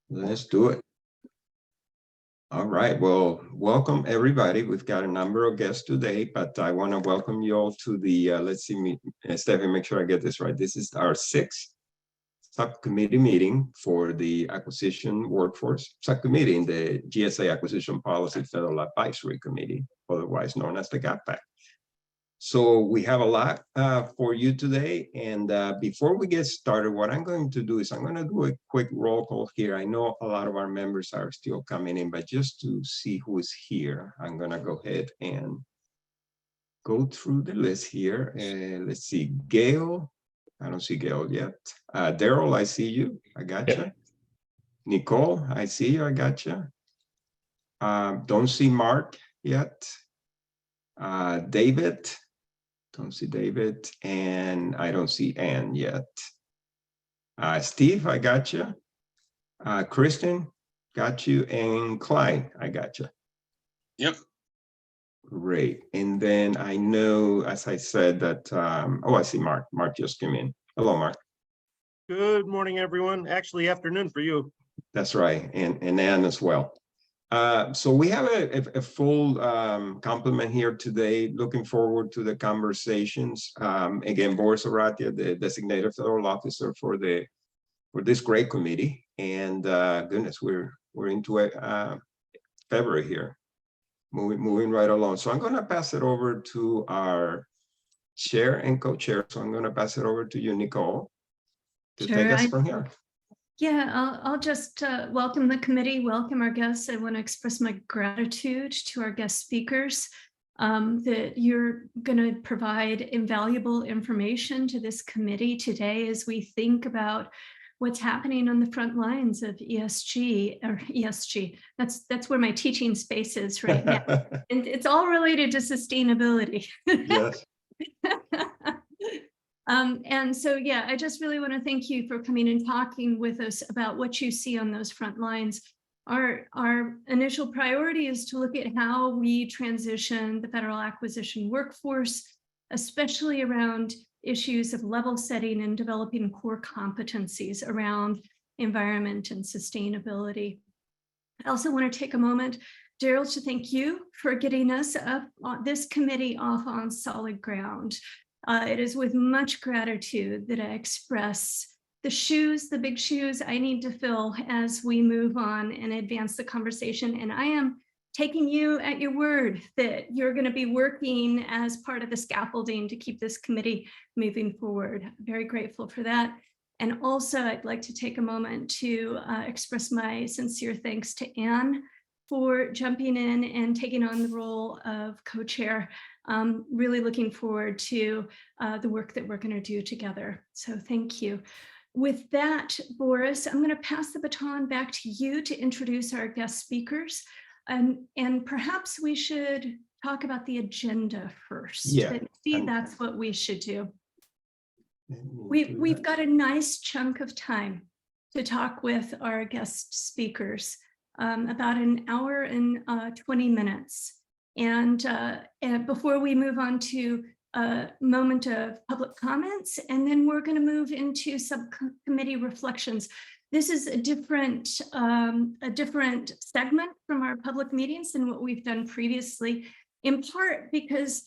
Let's do it. All right. Well, welcome everybody. We've got a number of guests today, but I want to welcome you all to the, let's see, Stephanie, make sure I get this right. This is our 6th subcommittee meeting for the Acquisition Workforce Subcommittee in the GSA Acquisition Policy Federal Advisory Committee, otherwise known as the FAC. So we have a lot for you today. And before we get started, what I'm going to do is I'm going to do a quick roll call here. I know a lot of our members are still coming in, but just to see who is here, I'm going to go ahead and go through the list here. Let's see, Gail. I don't see Gail yet. Daryl, I see you. I got you. Yep. Nicole, I see you. I got you. Don't see Mark yet. David. Don't see David, and I don't see Ann yet. Steve, I got you. Kristen, got you, and Clyde, I got you. Yep. Great. And then I know, as I said, that, I see Mark. Mark just came in. Hello, Mark. Good morning, everyone. Actually, afternoon for you. That's right, and Ann as well. So we have a full complement here today. Looking forward to the conversations. Again, Boris Aratia, the designated federal officer for this great committee, and goodness, we're into February here, moving right along. So I'm going to pass it over to our chair and co-chair. So I'm going to pass it over to you, Nicole, to take us from here. Yeah, I'll just welcome the committee, welcome our guests. I want to express my gratitude to our guest speakers that you're going to provide invaluable information to this committee today as we think about what's happening on the front lines of ESG or ESG. That's where my teaching space is right now. And it's all related to sustainability. Yes. And so, yeah, I just really want to thank you for coming and talking with us about what you see on those front lines. Our initial priority is to look at how we transition the federal acquisition workforce, especially around issues of level setting and developing core competencies around environment and sustainability. I also want to take a moment, Daryl, to thank you for getting us up on this committee off on solid ground. It is with much gratitude that I express the big shoes I need to fill as we move on and advance the conversation. And I am taking you at your word that you're going to be working as part of the scaffolding to keep this committee moving forward. I'm very grateful for that. And also, I'd like to take a moment to express my sincere thanks to Ann for jumping in and taking on the role of co-chair. Really looking forward to the work that we're going to do together. So thank you. With that, Boris, I'm going to pass the baton back to you to introduce our guest speakers. And perhaps we should talk about the agenda first. Yeah. That's what we should do. We've got a nice chunk of time to talk with our guest speakers, about an hour and 20 minutes. And before we move on to a moment of public comments, and then we're going to move into subcommittee reflections. This is a different segment from our public meetings than what we've done previously, in part because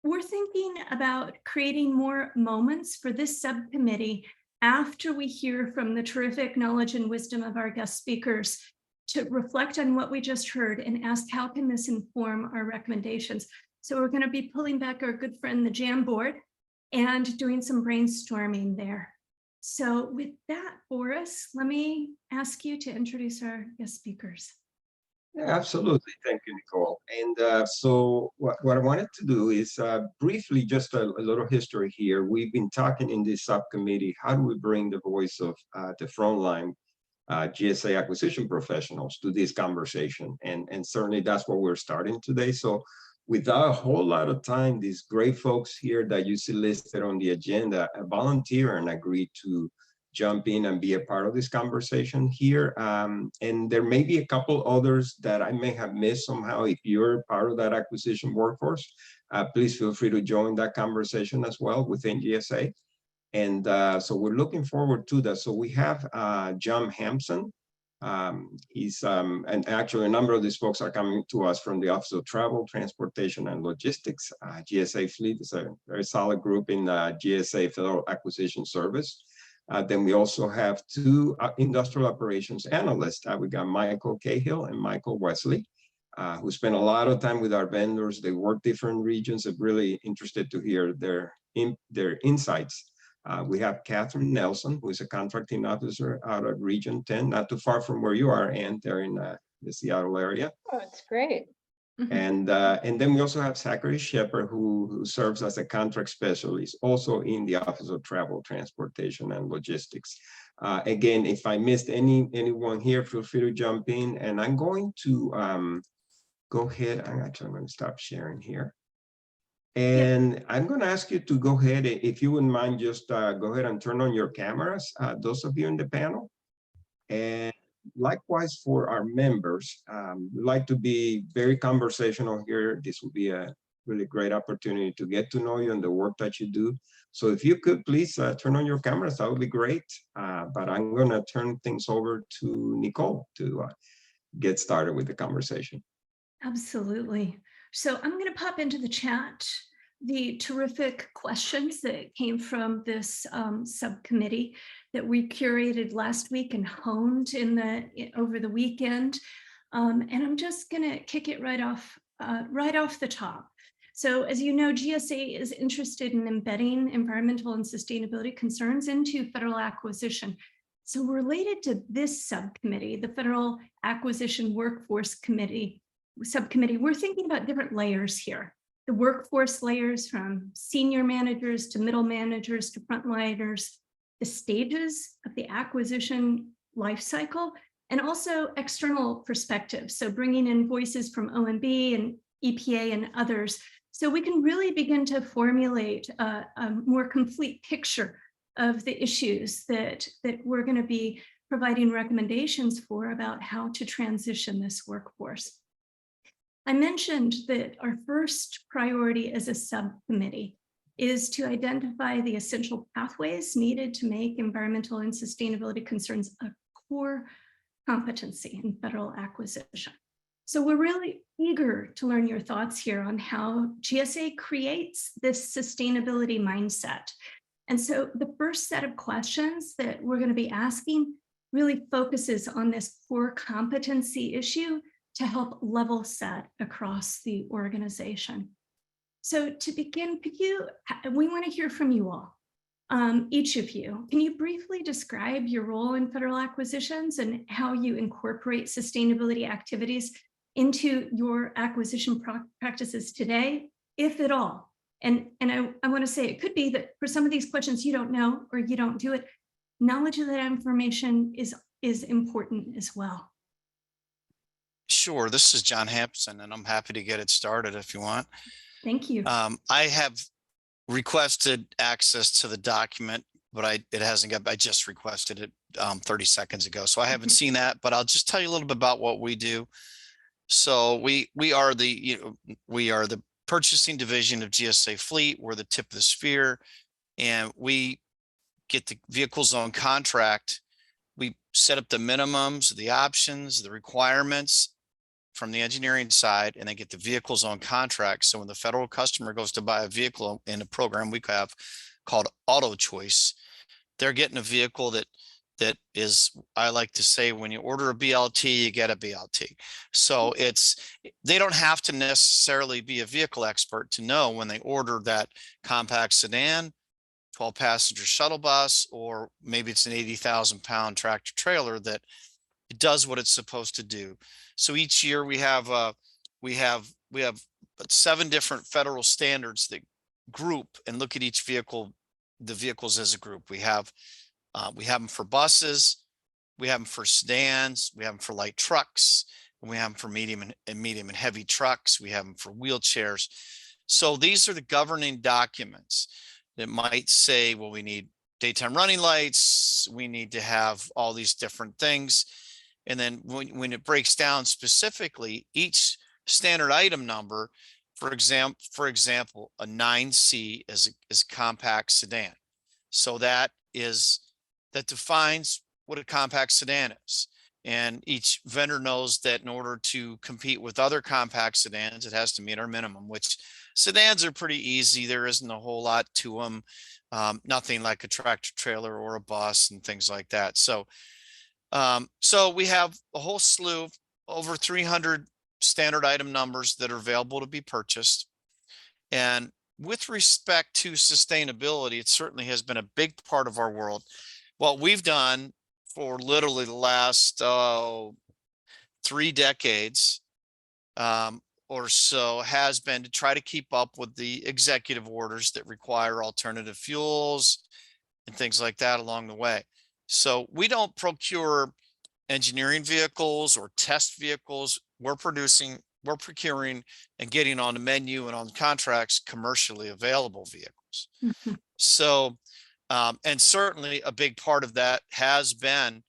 we're thinking about creating more moments for this subcommittee after we hear from the terrific knowledge and wisdom of our guest speakers, to reflect on what we just heard and ask how can this inform our recommendations. So we're going to be pulling back our good friend, the Jamboard, and doing some brainstorming there. So with that, Boris, let me ask you to introduce our guest speakers. Yeah, absolutely. Thank you, Nicole. And so what I wanted to do is briefly, just a little history here. We've been talking in this subcommittee, how do we bring the voice of the frontline GSA acquisition professionals to this conversation? And certainly that's what we're starting today. So without a whole lot of time, these great folks here that you see listed on the agenda volunteer and agree to jump in and be a part of this conversation here. And there may be a couple others that I may have missed somehow. If you're part of that acquisition workforce, please feel free to join that conversation as well within GSA. And so we're looking forward to that. So we have John Hampson, And actually a number of these folks are coming to us from the Office of Travel, Transportation, and Logistics. GSA Fleet is a very solid group in GSA Federal Acquisition Service. Then we also have two industrial operations analysts. We got Michael Cahill and Michael Wesley, who spend a lot of time with our vendors. They work different regions. I'm really interested to hear their insights. We have Catherine Nelson, who is a contracting officer out of Region 10, not too far from where you are, and they're in the Seattle area. Oh, it's great. And then we also have Zachary Shepard, who serves as a contract specialist, also in the Office of Travel, Transportation, and Logistics. Again, if I missed anyone here, feel free to jump in. And I'm going to go ahead. I'm going to stop sharing here. And I'm going to ask you to go ahead, if you wouldn't mind, just go ahead and turn on your cameras, those of you in the panel. And likewise for our members, we like to be very conversational here. This will be a really great opportunity to get to know you and the work that you do. So if you could please turn on your cameras, that would be great. But I'm going to turn things over to Nicole to get started with the conversation. Absolutely. So I'm going to pop into the chat the terrific questions that came from this subcommittee that we curated last week and honed over the weekend. And I'm just going to kick it right off the top. So as you know, GSA is interested in embedding environmental and sustainability concerns into federal acquisition. So related to this subcommittee, the Federal Acquisition Workforce Subcommittee, we're thinking about different layers here. The workforce layers from senior managers to middle managers to frontliners, the stages of the acquisition lifecycle, and also external perspectives. So bringing in voices from OMB and EPA and others, so we can really begin to formulate a more complete picture of the issues that we're going to be providing recommendations for about how to transition this workforce. I mentioned that our first priority as a subcommittee is to identify the essential pathways needed to make environmental and sustainability concerns a core competency in federal acquisition. So we're really eager to learn your thoughts here on how GSA creates this sustainability mindset. And so the first set of questions that we're going to be asking really focuses on this core competency issue to help level set across the organization. So to begin, we want to hear from you all, each of you. Can you briefly describe your role in federal acquisitions and how you incorporate sustainability activities into your acquisition practices today, if at all? And I want to say it could be that for some of these questions you don't know or you don't do it. Knowledge of that information is important as well. Sure. This is John Hampson, and I'm happy to get it started if you want. Thank you. I have requested access to the document, but it hasn't got. I just requested it 30 seconds ago, so I haven't seen that. But I'll just tell you a little bit about what we do. So we are the purchasing division of GSA Fleet. We're the tip of the spear, and we get the vehicles on contract. We set up the minimums, the options, the requirements from the engineering side, and they get the vehicles on contract. So when the federal customer goes to buy a vehicle in a program we have called Auto Choice, they're getting a vehicle that is, I like to say, when you order a BLT, you get a BLT. So they don't have to necessarily be a vehicle expert to know when they order that compact sedan, 12-passenger shuttle bus, or maybe it's an 80,000-pound tractor trailer, that it does what it's supposed to do. So each year we have 7 different federal standards that group and look at each vehicle, the vehicles as a group. We have them for buses, we have them for sedans, we have them for light trucks, and we have them for medium and heavy trucks. We have them for wheelchairs. So these are the governing documents that might say, well, we need daytime running lights, we need to have all these different things. And then when it breaks down specifically, each standard item number, for example, a 9C is a compact sedan. So that defines what a compact sedan is. And each vendor knows that in order to compete with other compact sedans, it has to meet our minimum, which sedans are pretty easy. There isn't a whole lot to them. Nothing like a tractor trailer or a bus and things like that. So we have a whole slew of over 300 standard item numbers that are available to be purchased. And with respect to sustainability, it certainly has been a big part of our world. What we've done for literally the last 3 decades or so has been to try to keep up with the executive orders that require alternative fuels and things like that along the way. So we don't procure engineering vehicles or test vehicles. We're procuring and getting on the menu and on contracts commercially available vehicles. Mhm. So, and certainly a big part of that has been,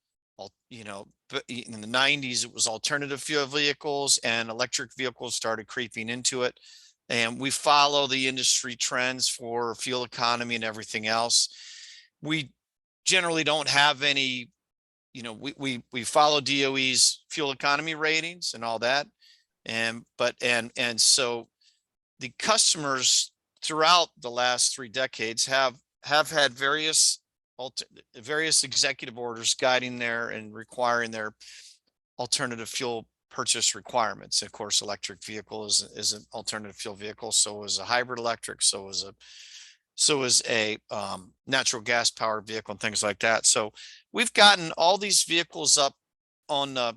you know, in the 90s, it was alternative fuel vehicles, and electric vehicles started creeping into it. And we follow the industry trends for fuel economy and everything else. We generally don't have any, you know, we follow DOE's fuel economy ratings and all that. And so the customers throughout the last 3 decades have had various executive orders guiding their and requiring their alternative fuel purchase requirements. Of course, electric vehicle is an alternative fuel vehicle. So is a hybrid electric. So is a natural gas powered vehicle and things like that. So we've gotten all these vehicles up on the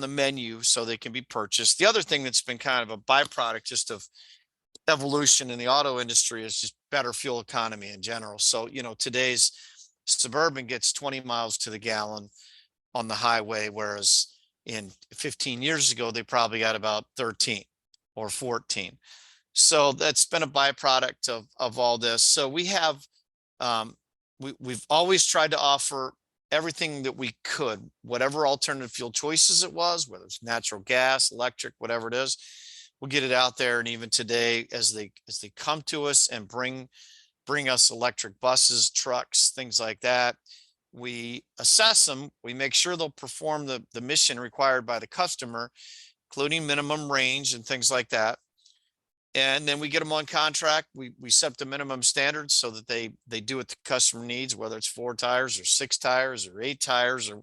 menu so they can be purchased. The other thing that's been kind of a byproduct just of evolution in the auto industry is just better fuel economy in general. So, you know, today's Suburban gets 20 miles to the gallon on the highway, whereas in 15 years ago, they probably got about 13 or 14. So that's been a byproduct of all this. So we have, we've always tried to offer everything that we could, whatever alternative fuel choices it was, whether it's natural gas, electric, whatever it is, we'll get it out there. And even today, as they come to us and bring us electric buses, trucks, things like that, we assess them. We make sure they'll perform the mission required by the customer, including minimum range and things like that. And then we get them on contract. We set the minimum standards so that they do what the customer needs, whether it's 4 tires or 6 tires or 8 tires or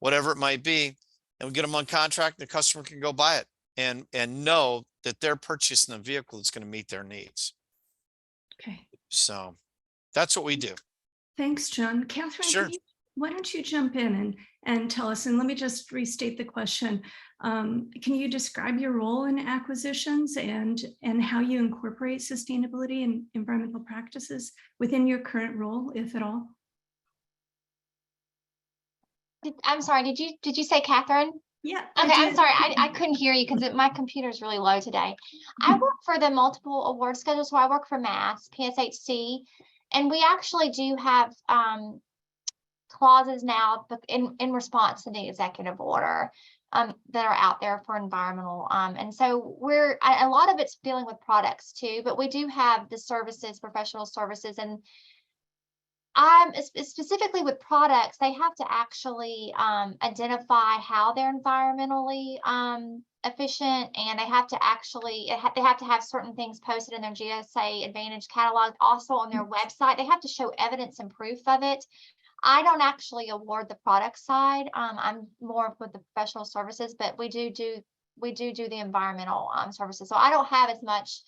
whatever it might be. And we get them on contract, the customer can go buy it and know that they're purchasing a vehicle that's going to meet their needs. Okay. So that's what we do. Thanks, John. Catherine, Sure. Why don't you jump in and tell us, and let me just restate the question. Can you describe your role in acquisitions and how you incorporate sustainability and environmental practices within your current role, if at all? I'm sorry, did you say Catherine? Yeah. Okay, I'm sorry, I couldn't hear you because my computer's really low today. I work for the multiple award schedule, so I work for MASS, PSHC, and we actually do have clauses now in response to the executive order that are out there for environmental. And so a lot of it's dealing with products too, but we do have the services, professional services, and specifically with products, they have to actually identify how they're environmentally efficient, and they have to actually they have to have certain things posted in their GSA Advantage catalog, also on their website. They have to show evidence and proof of it. I don't actually award the product side. I'm more with the professional services, but we do the environmental services. So I don't have as much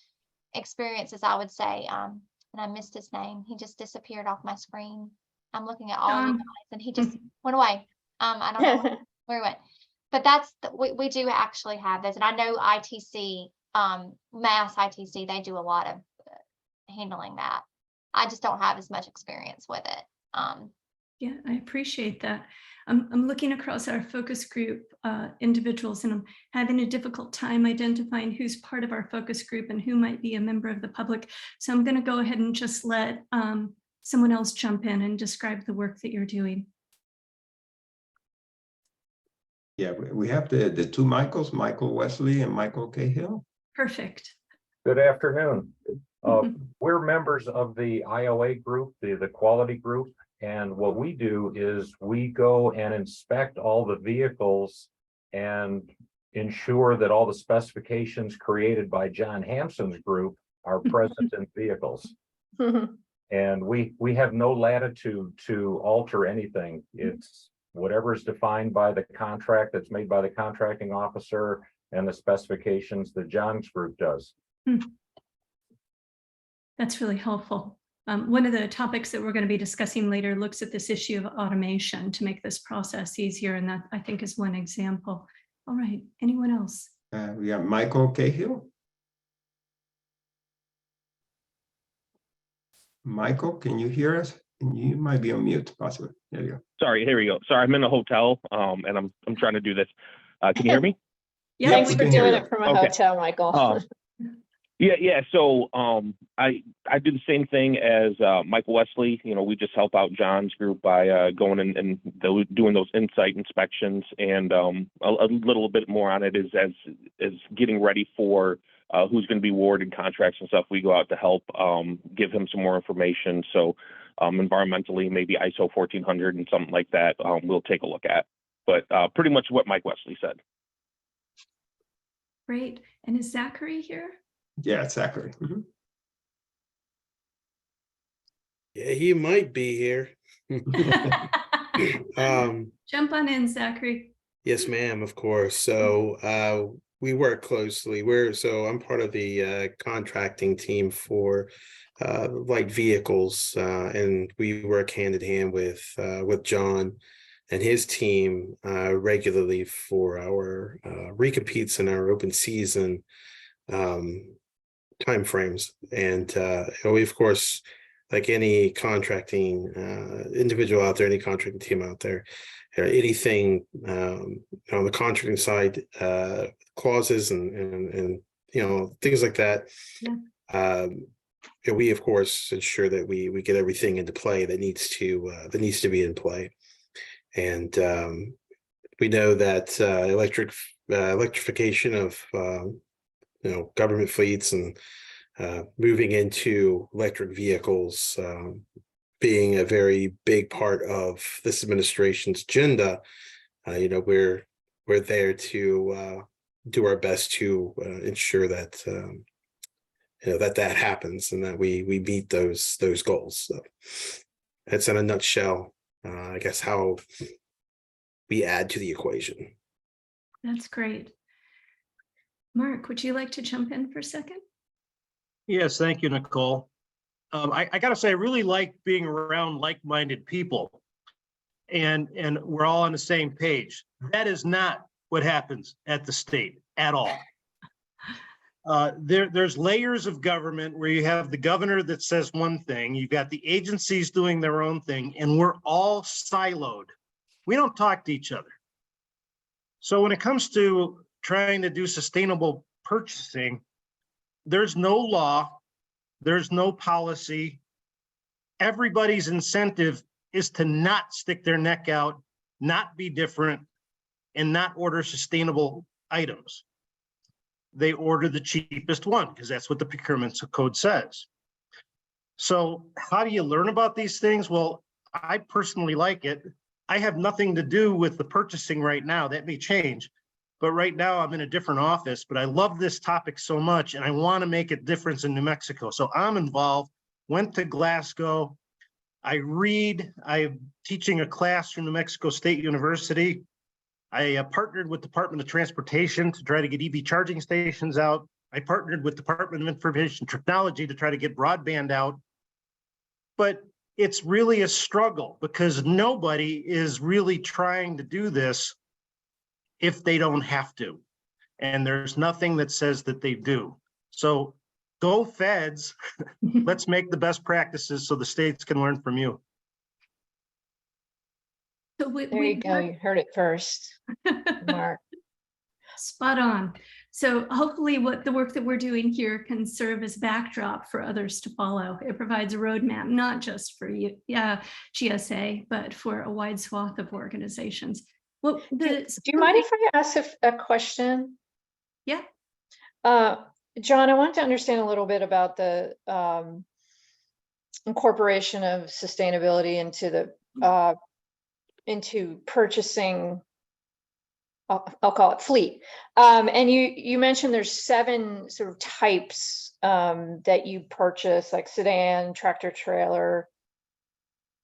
experience as I would say. And I missed his name. He just disappeared off my screen. I'm looking at all you guys, and he just went away. I don't know where he went. But that's we do actually have this, and I know ITC, MASS ITC, they do a lot of handling that. I just don't have as much experience with it. Yeah, I appreciate that. I'm looking across our focus group individuals, and I'm having a difficult time identifying who's part of our focus group and who might be a member of the public. So I'm going to go ahead and just let someone else jump in and describe the work that you're doing. Yeah, we have the two Michaels, Michael Wesley and Michael Cahill. Perfect. Good afternoon. We're members of the IOA group, the quality group, And what we do is we go and inspect all the vehicles and ensure that all the specifications created by John Hampson's group are present in vehicles. And we have no latitude to alter anything. It's whatever is defined by the contract that's made by the contracting officer and the specifications that John's group does. That's really helpful. One of the topics that we're going to be discussing later looks at this issue of automation to make this process easier, and that I think is one example. All right, anyone else? We have Michael Cahill. Michael, can you hear us? You might be on mute, possibly. There you go. Sorry, here we go. Sorry, I'm in a hotel, and I'm trying to do this. Can you hear me? Yeah, Yep, Thanks we for can hear doing you. it from a Okay. hotel, Michael. Yeah. So I do the same thing as Michael Wesley. You know, we just help out John's group by going and doing those insight inspections, and a little bit more on it is as getting ready for who's going to be awarded contracts and stuff. We go out to help give him some more information. So environmentally, maybe ISO 1400 and something like that, we'll take a look at. But pretty much what Mike Wesley said. great. And is Zachary here? Yeah, exactly. Mhm. Yeah, he might be here. Jump on in, Zachary. Yes, ma'am, of course. So we work closely. I'm part of the contracting team for light vehicles, and we work hand in hand with John and his team regularly for our recompetes and our open season timeframes. And we, of course, like any contracting individual out there, any contracting team out there, anything on the contracting side, clauses and things like that. Yeah. We of course ensure that we get everything into play that needs to be in play. And we know that electrification of government fleets and moving into electric vehicles being a very big part of this administration's agenda. We're there to do our best to ensure that that happens and that we meet those goals. So that's in a nutshell, I guess, how we add to the equation. That's great. Mark, would you like to jump in for a second? Yes, thank you, Nicole. I got to say, I really like being around like-minded people, and we're all on the same page. That is not what happens at the state at all. There's layers of government where you have the governor that says one thing, you've got the agencies doing their own thing, and we're all siloed. We don't talk to each other. So when it comes to trying to do sustainable purchasing, there's no law, there's no policy. Everybody's incentive is to not stick their neck out, not be different, and not order sustainable items. They order the cheapest one because that's what the procurement code says. So how do you learn about these things? Well, I personally like it. I have nothing to do with the purchasing right now. That may change. But right now I'm in a different office, but I love this topic so much and I want to make a difference in New Mexico. So I'm involved, went to Glasgow. I'm teaching a class from New Mexico State University. I partnered with Department of Transportation to try to get EV charging stations out. I partnered with Department of Information Technology to try to get broadband out. But it's really a struggle because nobody is really trying to do this if they don't have to. And there's nothing that says that they do. So go feds, let's make the best practices so the states can learn from you. So There you go. You heard it first, Mark. Spot on. So hopefully what the work that we're doing here can serve as backdrop for others to follow. It provides a roadmap, not just for GSA, but for a wide swath of organizations. Well, Do you mind if I ask a question? Yeah. John, I want to understand a little bit about the incorporation of sustainability into into purchasing, I'll call it fleet. And you mentioned there's 7 sort of types that you purchase, like sedan, tractor trailer,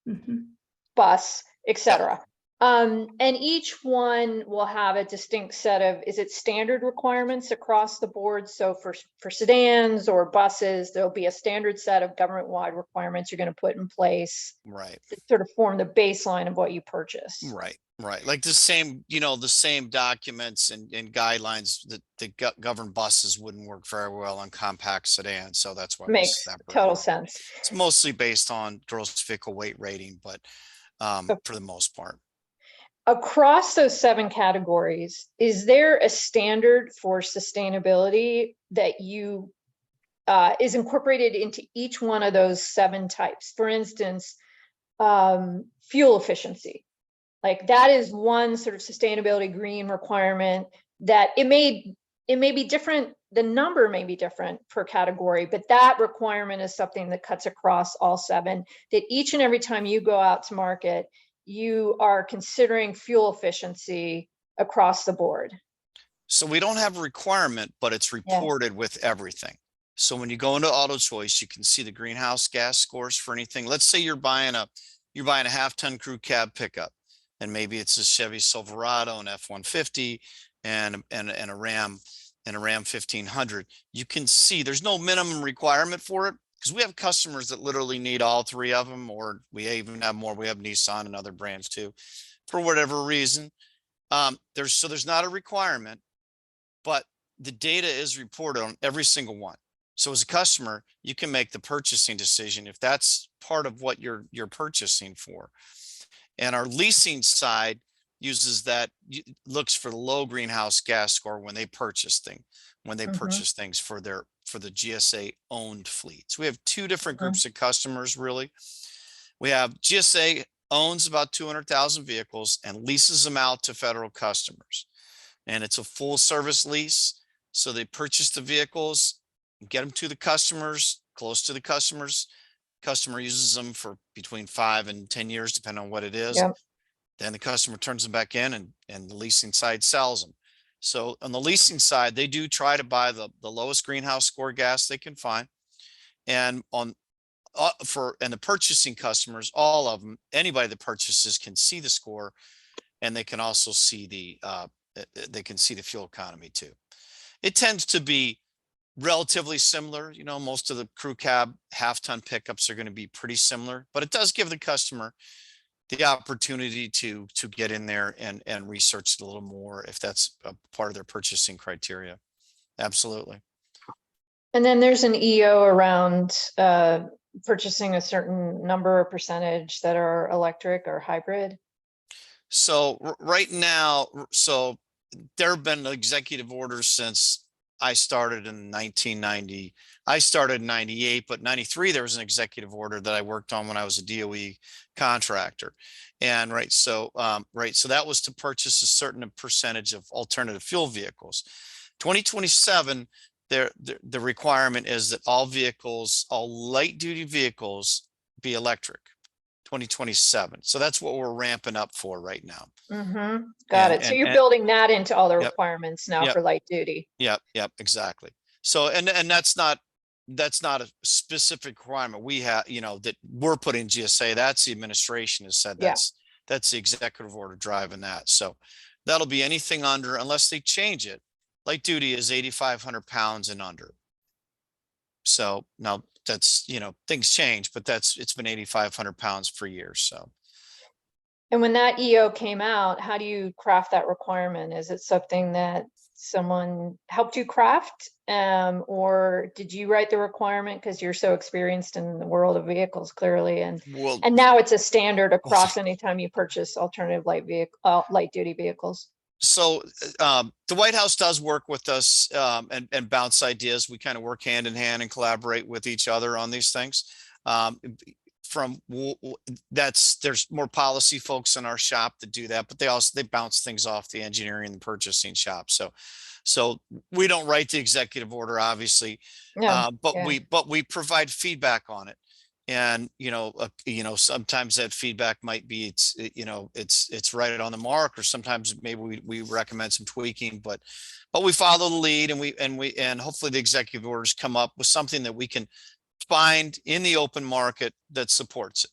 Mhm. bus, etc. And each one will have a distinct set of, is it standard requirements across the board? So for sedans or buses, there'll be a standard set of government-wide requirements you're going to put in place Right. to sort of form the baseline of what you purchase. Right. Right. Like the same, the same documents and guidelines that govern buses wouldn't work very well on compact sedans. So that's why we Makes separate total them. sense. It's mostly based on gross vehicle weight rating, but for the most part. Across those 7 categories, is there a standard for sustainability that you is incorporated into each one of those 7 types? For instance, fuel efficiency. Like that is one sort of sustainability green requirement that it may be different. The number may be different per category, but that requirement is something that cuts across all 7, that each and every time you go out to market, you are considering fuel efficiency across the board. So we don't have a requirement, but it's reported with everything. So when you go into Auto Choice, you can see the greenhouse gas scores for anything. Let's say you're buying a half-ton crew cab pickup, and maybe it's a Chevy Silverado, an F-150, and a Ram 1500. You can see there's no minimum requirement for it, because we have customers that literally need all 3 of them, or we even have more. We have Nissan and other brands too, for whatever reason. There's not a requirement, but the data is reported on every single one. So as a customer, you can make the purchasing decision if that's part of what you're purchasing for. And our leasing side uses that, looks for the low greenhouse gas score when they purchase things for the GSA owned fleets. We have 2 different groups of customers, really. We have GSA owns about 200,000 vehicles and leases them out to federal customers. And it's a full service lease. So they purchase the vehicles, get them to the customers, close to the customers. Customer uses them for between 5 and 10 years, depending on what it is. Yep. Then the customer turns them back in, and the leasing side sells them. So on the leasing side, they do try to buy the lowest greenhouse score gas they can find. And the purchasing customers, all of them, anybody that purchases can see the score, and they can also see the fuel economy too. It tends to be relatively similar. Most of the crew cab half-ton pickups are going to be pretty similar, but it does give the customer the opportunity to get in there and research it a little more if that's a part of their purchasing criteria. Absolutely. And then there's an EO around purchasing a certain number or percentage that are electric or hybrid. So right now, there have been executive orders since I started in 1990. I started in 98, but 93, there was an executive order that I worked on when I was a DOE contractor. And so that was to purchase a certain percentage of alternative fuel vehicles. 2027, the requirement is that all light duty vehicles be electric. 2027. So that's what we're ramping up for right now. Got it. So you're building that into all the requirements now for light duty. Yep, exactly. So and that's not a specific requirement we have, that we're putting GSA. That's the administration has said that's the executive order driving that. So that'll be anything under, unless they change it. Light duty is 8,500 pounds and under. So now that's, things change, but it's been 8,500 pounds for years. So. And when that EO came out, how do you craft that requirement? Is it something that someone helped you craft? Or did you write the requirement because you're so experienced in the world of vehicles, clearly? And now it's a standard across anytime you purchase alternative light duty vehicles. So the White House does work with us and bounce ideas. We kind of work hand in hand and collaborate with each other on these things. There's more policy folks in our shop that do that, but they bounce things off the engineering and the purchasing shop. So we don't write the executive order, obviously, but we provide feedback on it. And, sometimes that feedback might be, it's right on the mark, or sometimes maybe we recommend some tweaking, but we follow the lead, and hopefully the executive orders come up with something that we can find in the open market that supports it.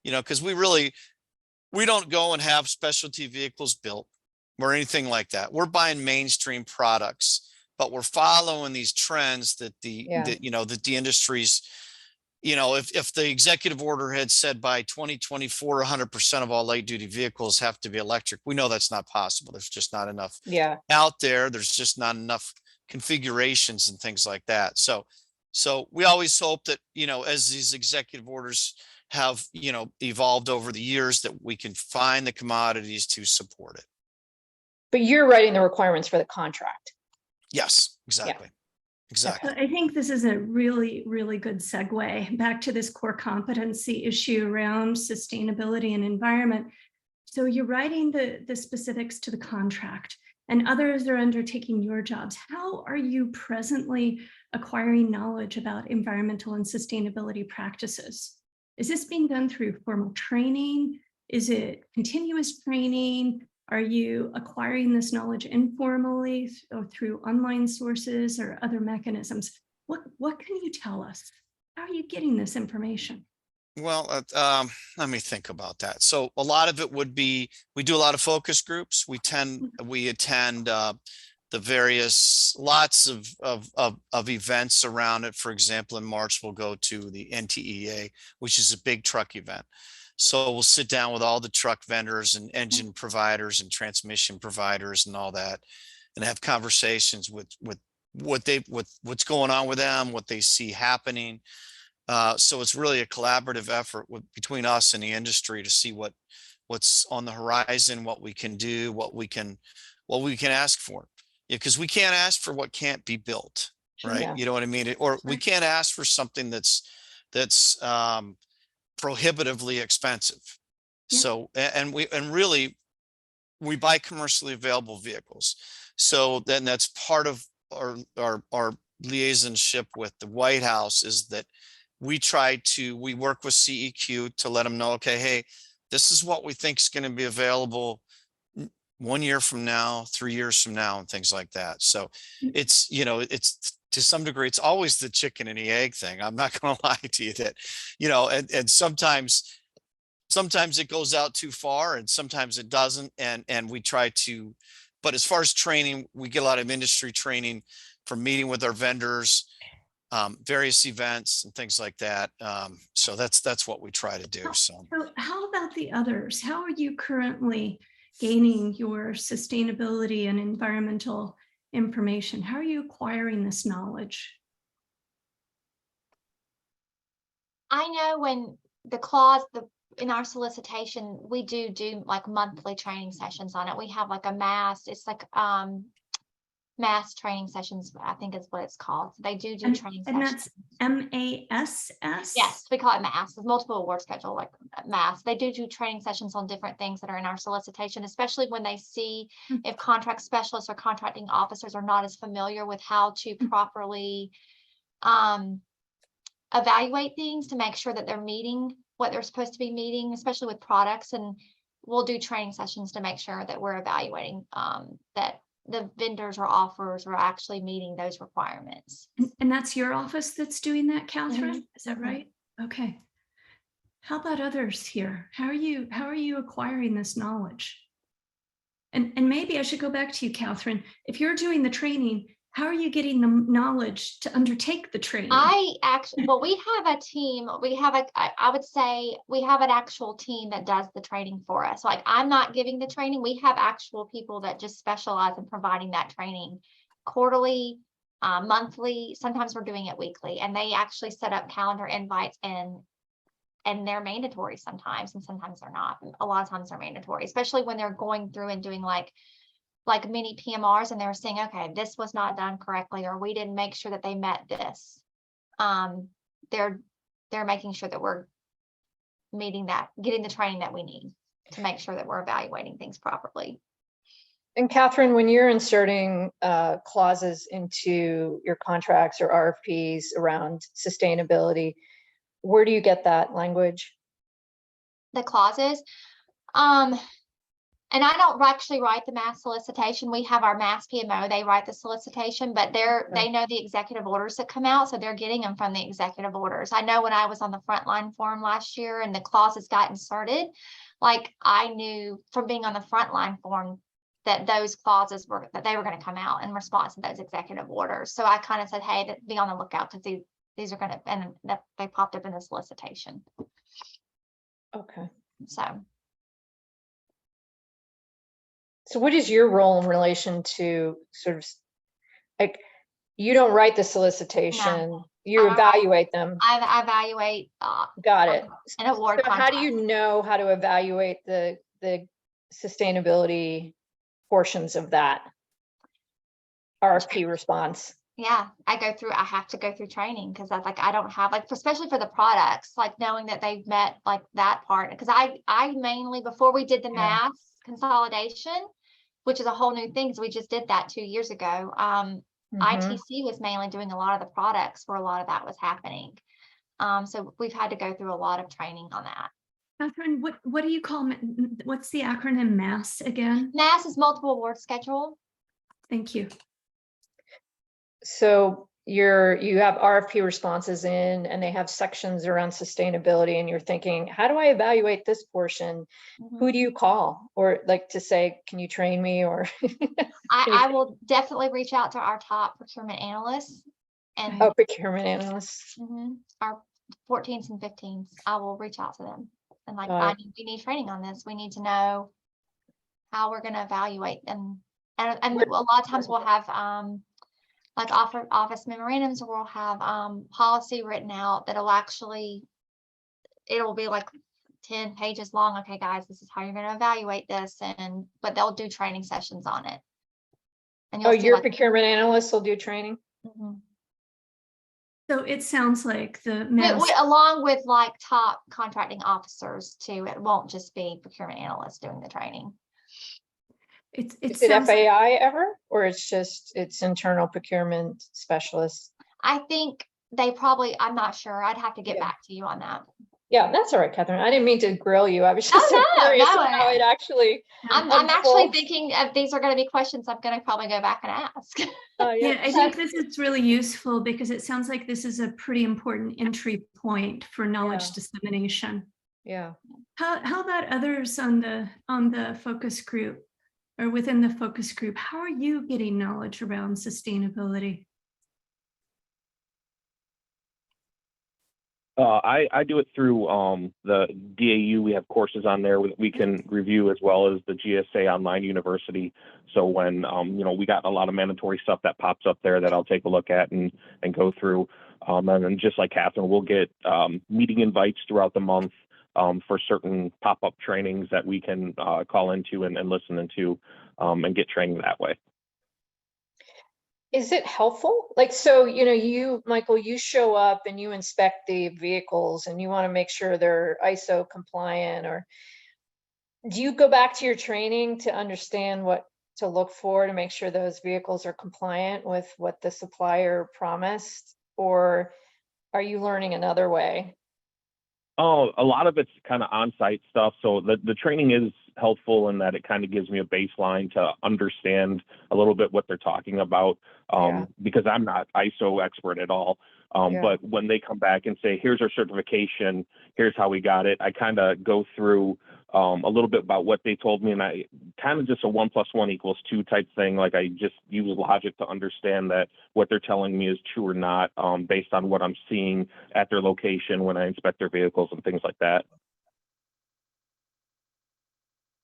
Because we don't go and have specialty vehicles built or anything like that. We're buying mainstream products, but we're following these trends that the industry's, if the executive order had said by 2024, 100% of all light duty vehicles have to be electric, we know that's not possible. There's just not enough out there. There's just not enough configurations and things like that. So we always hope that, as these executive orders have, evolved over the years, that we can find the commodities to support it. But you're writing the requirements for the contract. Yes, exactly. Exactly. I think this is a really, really good segue back to this core competency issue around sustainability and environment. So you're writing the specifics to the contract, and others are undertaking your jobs. How are you presently acquiring knowledge about environmental and sustainability practices? Is this being done through formal training? Is it continuous training? Are you acquiring this knowledge informally or through online sources or other mechanisms? What can you tell us? How are you getting this information? Well, let me think about that. So a lot of it would be, we do a lot of focus groups. We attend the various lots of events around it. For example, in March, we'll go to the NTEA, which is a big truck event. So we'll sit down with all the truck vendors and engine providers and transmission providers and all that, and have conversations with what's going on with them, what they see happening. So it's really a collaborative effort between us and the industry to see what's on the horizon, what we can do, what we can ask for. Because we can't ask for what can't be built, right? Yeah. You know what I mean? Or we can't ask for something that's prohibitively expensive. Yeah. So, and really we buy commercially available vehicles. So then that's part of our liaisonship with the White House, is that we work with CEQ to let them know, okay, hey, this is what we think is going to be available 1 year from now, 3 years from now, and things like that. So it's, it's to some degree, it's always the chicken and the egg thing. I'm not going to lie to you that, and sometimes it goes out too far and sometimes it doesn't. And we try to, but as far as training, we get a lot of industry training from meeting with our vendors, various events and things like that. So that's what we try to do. So how about the others? How are you currently gaining your sustainability and environmental information? How are you acquiring this knowledge? I know when the clause, in our solicitation, we do like monthly training sessions on it. We have like a mass, it's like mass training sessions, I think is what it's called. So they do training and sessions. And that's MASS? Yes, we call it mass. There's multiple award schedule, like mass. They do training sessions on different things that are in our solicitation, especially when they see if contract specialists or contracting officers are not as familiar with how to properly evaluate things to make sure that they're meeting what they're supposed to be meeting, especially with products. And we'll do training sessions to make sure that we're evaluating that the vendors or offers are actually meeting those requirements. And that's your office that's doing that, Catherine? Is that right? Okay. How about others here? How are you acquiring this knowledge? And maybe I should go back to you, Catherine. If you're doing the training, how are you getting the knowledge to undertake the training? We have a team. I would say we have an actual team that does the training for us. Like, I'm not giving the training. We have actual people that just specialize in providing that training quarterly, monthly. Sometimes we're doing it weekly, and they actually set up calendar invites, and they're mandatory sometimes, and sometimes they're not. A lot of times they're mandatory, especially when they're going through and doing like mini PMRs, and they're saying, okay, this was not done correctly, or we didn't make sure that they met this. They're making sure that we're meeting that, getting the training that we need to make sure that we're evaluating things properly. And Catherine, when you're inserting clauses into your contracts or RFPs around sustainability, Where do you get that language? The clauses. And I don't actually write the mass solicitation. We have our mass PMO, they write the solicitation, but they know the executive orders that come out, so they're getting them from the executive orders. I know when I was on the frontline forum last year and the clauses got inserted, like I knew from being on the frontline forum that those clauses that they were going to come out in response to those executive orders. So I kind of said, hey, be on the lookout because these are going to, and they popped up in the solicitation. Okay. So what is your role in relation to sort of like, you don't write the solicitation, you evaluate them. I evaluate. Got it. An award So how do you know how to evaluate the sustainability portions of that RFP response? Yeah, I have to go through training because I don't have especially for the products, like knowing that they've met like that part. Because I mainly, before we did the mass consolidation, which is a whole new thing, because we just did that 2 years ago. ITC was mainly doing a lot of the products where a lot of that was happening. So we've had to go through a lot of training on that. Catherine, what do you call, what's the acronym MASS again? MASS is multiple award schedule. Thank you. So you have RFP responses in, and they have sections around sustainability, and you're thinking, how do I evaluate this portion? Who do you call, or like to say, can you train me? Or I will definitely reach out to our top procurement analysts and procurement analysts. Our 14s and 15s. I will reach out to them and we need training on this. We need to know how we're going to evaluate them, and a lot of times we'll have like office memorandums, or we'll have policy written out that'll it'll be like 10 pages long. Okay, guys, this is how you're going to evaluate this, but they'll do training sessions on it. And your procurement analysts will do training. So it sounds like along with like top contracting officers too. It won't just be procurement analysts doing the training. Is it FAI ever, or it's internal procurement specialists? I think they probably, I'm not sure. I'd have to get back to you on that. Yeah, that's all right, Catherine. I didn't mean to grill you. I was just curious how it actually. I'm actually thinking these are going to be questions I'm going to probably go back and ask. Yeah, I think this is really useful because it sounds like this is a pretty important entry point for knowledge dissemination. Yeah. How about others on the focus group or within the focus group? How are you getting knowledge around sustainability? I do it through the DAU. We have courses on there we can review, as well as the GSA Online University. So when we got a lot of mandatory stuff that pops up there that I'll take a look at and go through. And then just like Catherine, we'll get meeting invites throughout the month for certain pop-up trainings that we can call into and listen into and get training that way. Is it helpful? Like, so, you, Michael, you show up and you inspect the vehicles and you want to make sure they're ISO compliant, or do you go back to your training to understand what to look for to make sure those vehicles are compliant with what the supplier promised, or are you learning another way? Oh, a lot of it's kind of on-site stuff. So the training is helpful in that it kind of gives me a baseline to understand a little bit what they're talking about, because I'm not ISO expert at all. But when they come back and say, here's our certification, here's how we got it, I kind of go through a little bit about what they told me, and I kind of just a 1 + 1 = 2 type thing. Like, I just use logic to understand that what they're telling me is true or not, based on what I'm seeing at their location when I inspect their vehicles and things like that.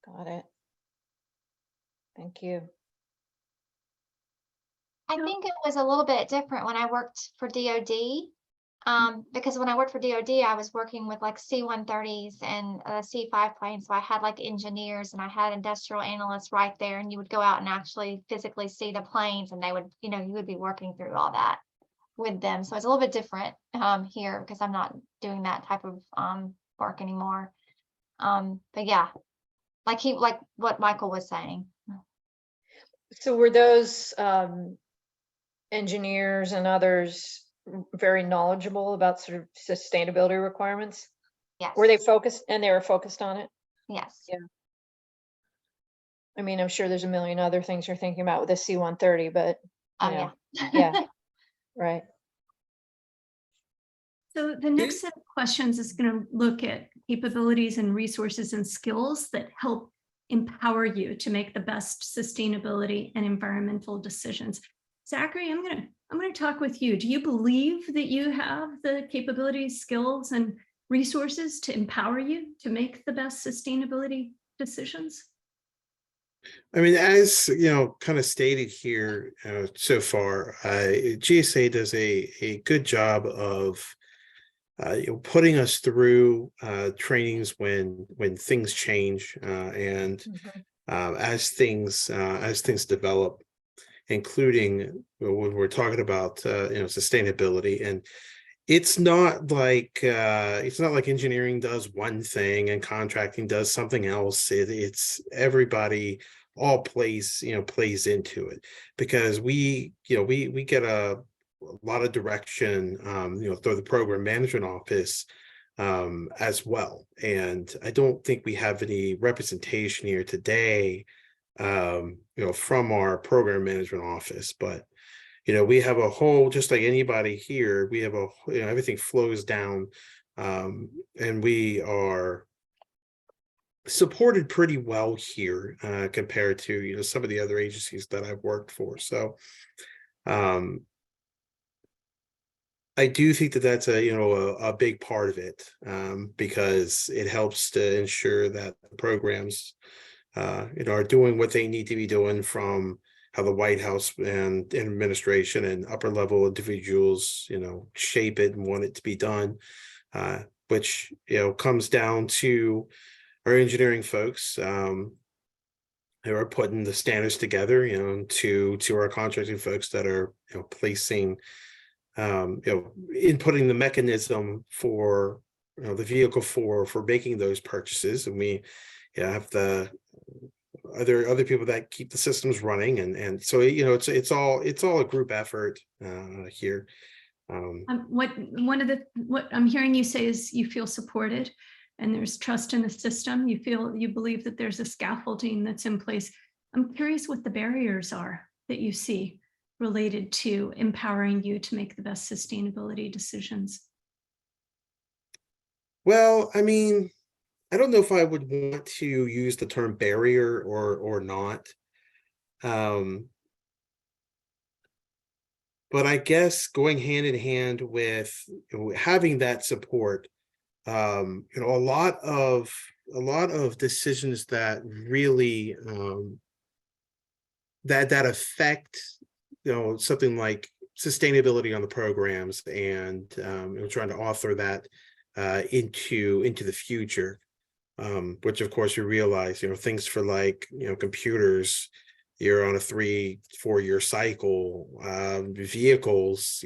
Got it. Thank you. I think it was a little bit different when I worked for DOD, because when I worked for DOD, I was working with like C-130s and C-5 planes. So I had like engineers and I had industrial analysts right there, and you would go out and actually physically see the planes, and they would, you would be working through all that with them. So it's a little bit different here because I'm not doing that type of work anymore. But yeah, like what Michael was saying. So were those engineers and others very knowledgeable about sort of sustainability requirements? Yes. Were they focused, and they were focused on it? Yes. Yeah. I mean, I'm sure there's a million other things you're thinking about with the C-130, but, you know, Yeah. yeah, right. So the next set of questions is going to look at capabilities and resources and skills that help empower you to make the best sustainability and environmental decisions. Zachary, I'm going to talk with you. Do you believe that you have the capabilities, skills, and resources to empower you to make the best sustainability decisions? I mean, as you know, kind of stated here so far, GSA does a good job of putting us through trainings when things change and as things develop, including when we're talking about sustainability. And it's not like engineering does one thing and contracting does something else. It's everybody all plays into it, because we get a lot of direction through the program management office as well. And I don't think we have any representation here today from our program management office, but we have a whole, just like anybody here, we have everything flows down, and we are supported pretty well here compared to some of the other agencies that I've worked for. So I do think that that's a big part of it, because it helps to ensure that the programs are doing what they need to be doing, from how the White House and administration and upper level individuals shape it and want it to be done, which comes down to our engineering folks who are putting the standards together, to our contracting folks that are placing inputting the mechanism for the vehicle for making those purchases. And we have the other people that keep the systems running, and so it's all a group effort here. What I'm hearing you say is you feel supported and there's trust in the system. You believe that there's a scaffolding that's in place. I'm curious what the barriers are that you see related to empowering you to make the best sustainability decisions. Well, I mean, I don't know if I would want to use the term barrier or not. But I guess going hand in hand with having that support, a lot of decisions that really that affect something like sustainability on the programs, and trying to author that into the future, which of course you realize things for like computers, you're on a 3-4 year cycle. Vehicles,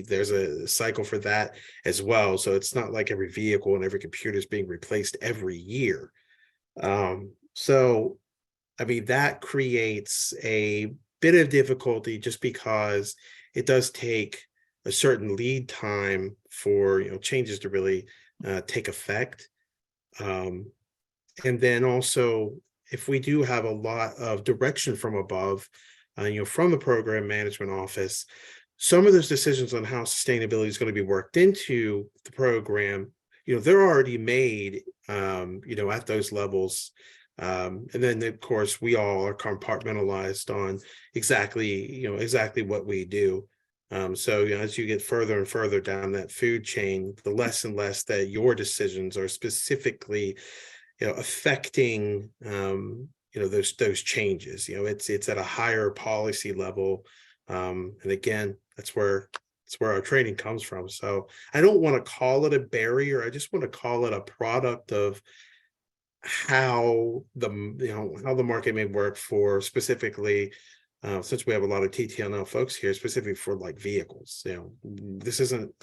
there's a cycle for that as well, so it's not like every vehicle and every computer is being replaced every year. So I mean, that creates a bit of difficulty, just because it does take a certain lead time for changes to really take effect. And then also, if we do have a lot of direction from above, from the program management office, some of those decisions on how sustainability is going to be worked into the program, they're already made, at those levels. And then of course we all are compartmentalized on exactly what we do. So as you get further and further down that food chain, the less and less that your decisions are specifically affecting those changes. It's at a higher policy level, and again, that's where our training comes from. So I don't want to call it a barrier. I just want to call it a product of how the market may work for specifically, since we have a lot of TTNL folks here, specifically for like vehicles.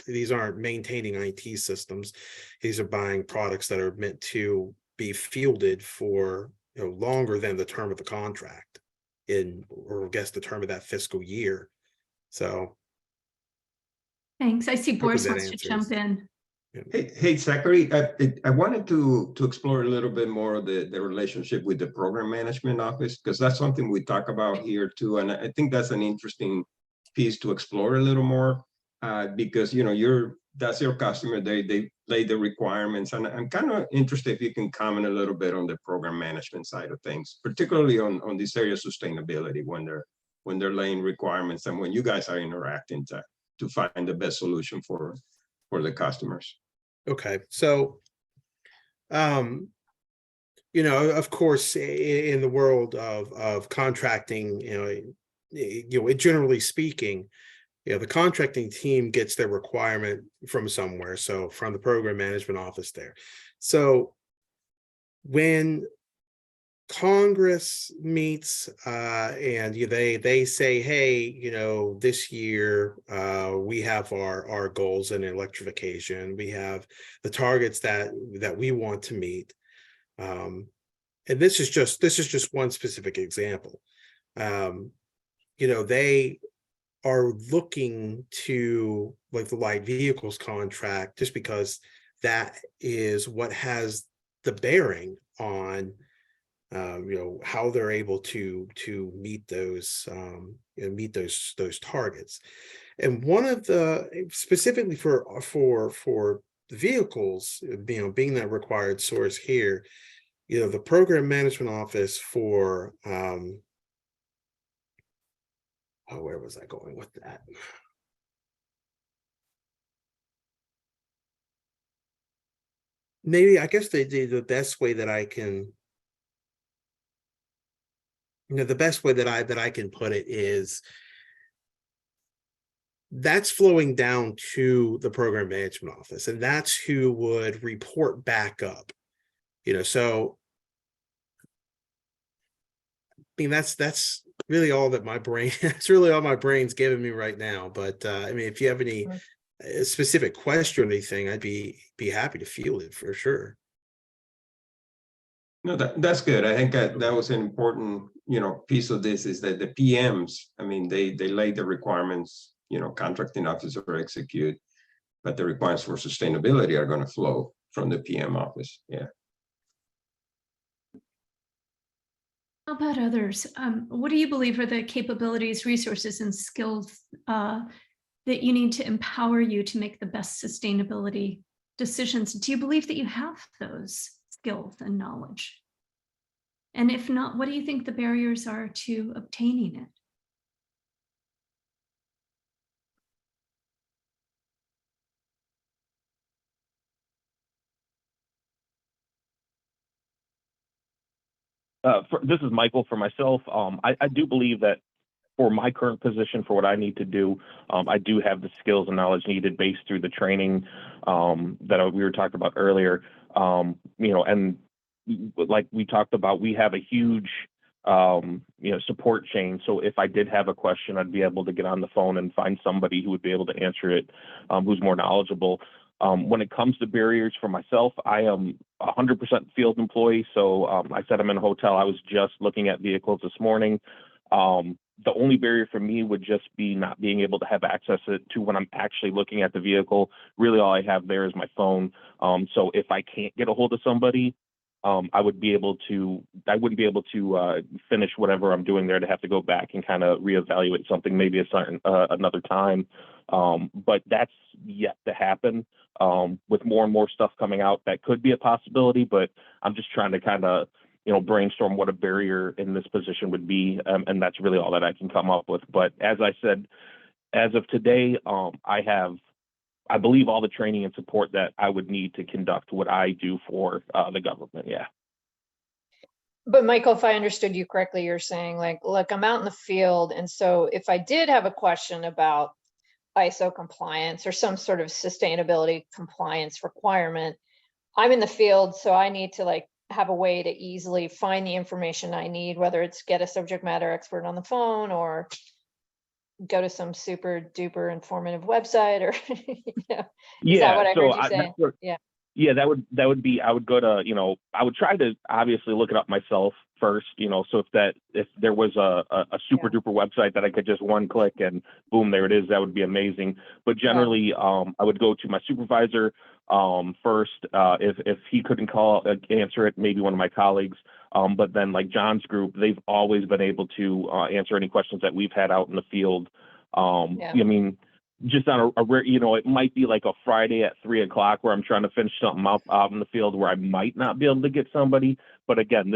These aren't maintaining IT systems. These are buying products that are meant to be fielded for longer than the term of the contract, or I guess the term of that fiscal year. So Thanks. I see Boris that wants to jump answers. in. Hey, Zachary, I wanted to explore a little bit more of the relationship with the program management office, because that's something we talk about here too. And I think that's an interesting piece to explore a little more, because, you know, that's your customer, they lay the requirements. And I'm kind of interested if you can comment a little bit on the program management side of things, particularly on this area of sustainability when they're laying requirements and when you guys are interacting to find the best solution for the customers. Okay, so, you know, of course, in the world of contracting, generally speaking, the contracting team gets their requirement from somewhere, so from the program management office there. So when Congress meets and they say, hey, you know, this year we have our goals in electrification, we have the targets that we want to meet, and this is just one specific example. You know, they are looking to like the light vehicles contract just because that is what has the bearing on you know, how they're able to meet those those targets. And one of the specifically for the vehicles, you know, being that required source here, you know, the program management office for where was I going with that? Maybe I guess they did the best way that I can. You know, the best way that I can put it is that's flowing down to the program management office, and that's who would report back up. You know, so I mean that's really all that my brain that's really all my brain's giving me right now. But I mean, if you have any specific question or anything, I'd be happy to field it for sure. No, that's good. I think that was an important, you know, piece of this is that the PMs, I mean, they lay the requirements, you know, contracting officer execute, but the requirements for sustainability are going to flow from the PM office. Yeah. How about others? What do you believe are the capabilities, resources, and skills that you need to empower you to make the best sustainability decisions? Do you believe that you have those skills and knowledge? And if not, what do you think the barriers are to obtaining it? This is Michael. For myself, I do believe that for my current position, for what I need to do, I do have the skills and knowledge needed based through the training that we were talking about earlier. You know, and like we talked about, we have a huge you know, support chain. So if I did have a question, I'd be able to get on the phone and find somebody who would be able to answer it, who's more knowledgeable. When it comes to barriers for myself, I am 100% field employee. So I said I'm in a hotel. I was just looking at vehicles this morning. The only barrier for me would just be not being able to have access to when I'm actually looking at the vehicle. Really, all I have there is my phone. So if I can't get a hold of somebody, I wouldn't be able to finish whatever I'm doing there, to have to go back and kind of reevaluate something, maybe another time. But that's yet to happen. With more and more stuff coming out, that could be a possibility, but I'm just trying to kind of, you know, brainstorm what a barrier in this position would be. And that's really all that I can come up with. But as I said, as of today, I believe all the training and support that I would need to conduct what I do for the government. Yeah. But Michael, if I understood you correctly, you're saying like, look, I'm out in the field. And so if I did have a question about ISO compliance or some sort of sustainability compliance requirement, I'm in the field. So I need to like have a way to easily find the information I need, whether it's get a subject matter expert on the phone or go to some super duper informative website, or you know, is that what I heard you say? Yeah. Yeah, that would be, I would go to, I would try to obviously look it up myself first, so if there was a super duper website that I could just one click and boom, there it is, that would be amazing. But generally, I would go to my supervisor first. If he couldn't answer it, maybe one of my colleagues. But then like John's group, they've always been able to answer any questions that we've had out in the field. I mean, just on a rare, it might be like a Friday at 3 o'clock where I'm trying to finish something up out in the field where I might not be able to get somebody. But again,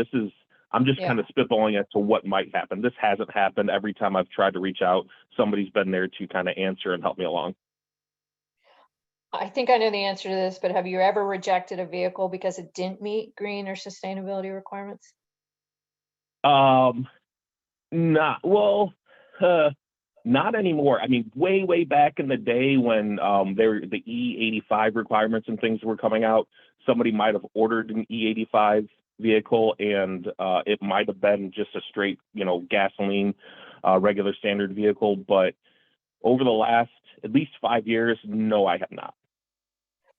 I'm just kind of spitballing as to what might happen. This hasn't happened. Every time I've tried to reach out, somebody's been there to kind of answer and help me along. I think I know the answer to this, but have you ever rejected a vehicle because it didn't meet green or sustainability requirements? Not anymore. I mean, way back in the day when the E85 requirements and things were coming out, somebody might have ordered an E85 vehicle and it might have been just a straight, gasoline, regular standard vehicle. But over the last at least 5 years, no, I have not.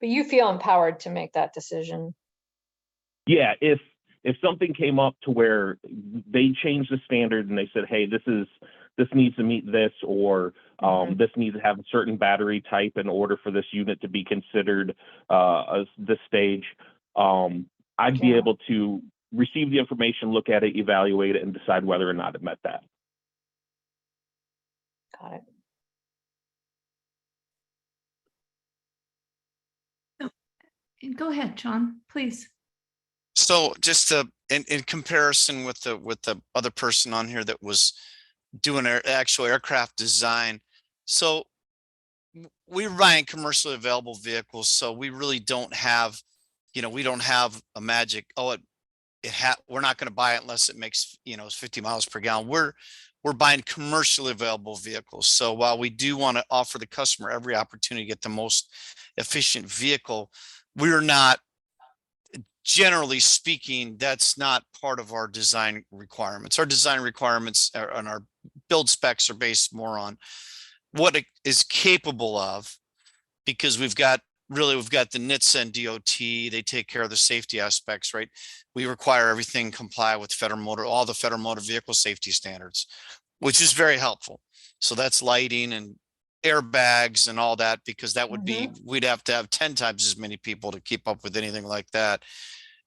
But you feel empowered to make that decision. Yeah, if something came up to where they changed the standard and they said, hey, this needs to meet this, or this needs to have a certain battery type in order for this unit to be considered as this stage, I'd be able to receive the information, look at it, evaluate it, and decide whether or not it met that. Got it. Go ahead, John, please. So just in comparison with the other person on here that was doing actual aircraft design. So we're buying commercially available vehicles. So we really don't have, we don't have a magic, we're not going to buy it unless it makes, 50 miles per gallon. We're buying commercially available vehicles. So while we do want to offer the customer every opportunity to get the most efficient vehicle, we're not, generally speaking, that's not part of our design requirements. Our design requirements and our build specs are based more on what it is capable of, because we've got the NHTSA and DOT. They take care of the safety aspects, right? We require everything comply with all the federal motor vehicle safety standards, which is very helpful. So that's lighting and airbags and all that, because that would be, we'd have to have 10 times as many people to keep up with anything like that.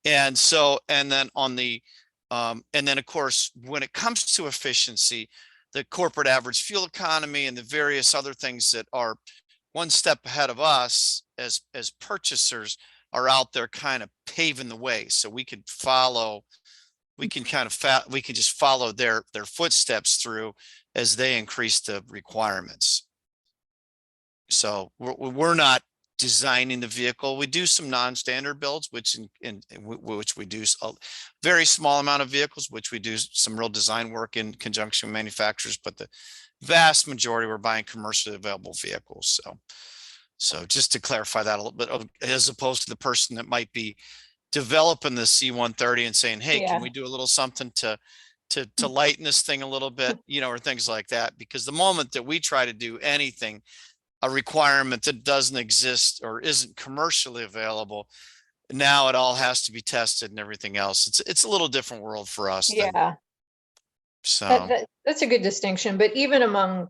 And so, and then of course, when it comes to efficiency, the corporate average fuel economy and the various other things that are one step ahead of us as purchasers are out there kind of paving the way. So we could follow, we can just follow their footsteps through as they increase the requirements. So we're not designing the vehicle. We do some non-standard builds, which we do a very small amount of vehicles, which we do some real design work in conjunction with manufacturers, but the vast majority we're buying commercially available vehicles. So just to clarify that a little bit, as opposed to the person that might be developing the C-130 and saying, hey, can we do a little something to lighten this thing a little bit, or things like that. Because the moment that we try to do anything, a requirement that doesn't exist or isn't commercially available, now it all has to be tested and everything else. It's a little different world for us. So that's a good distinction. But even among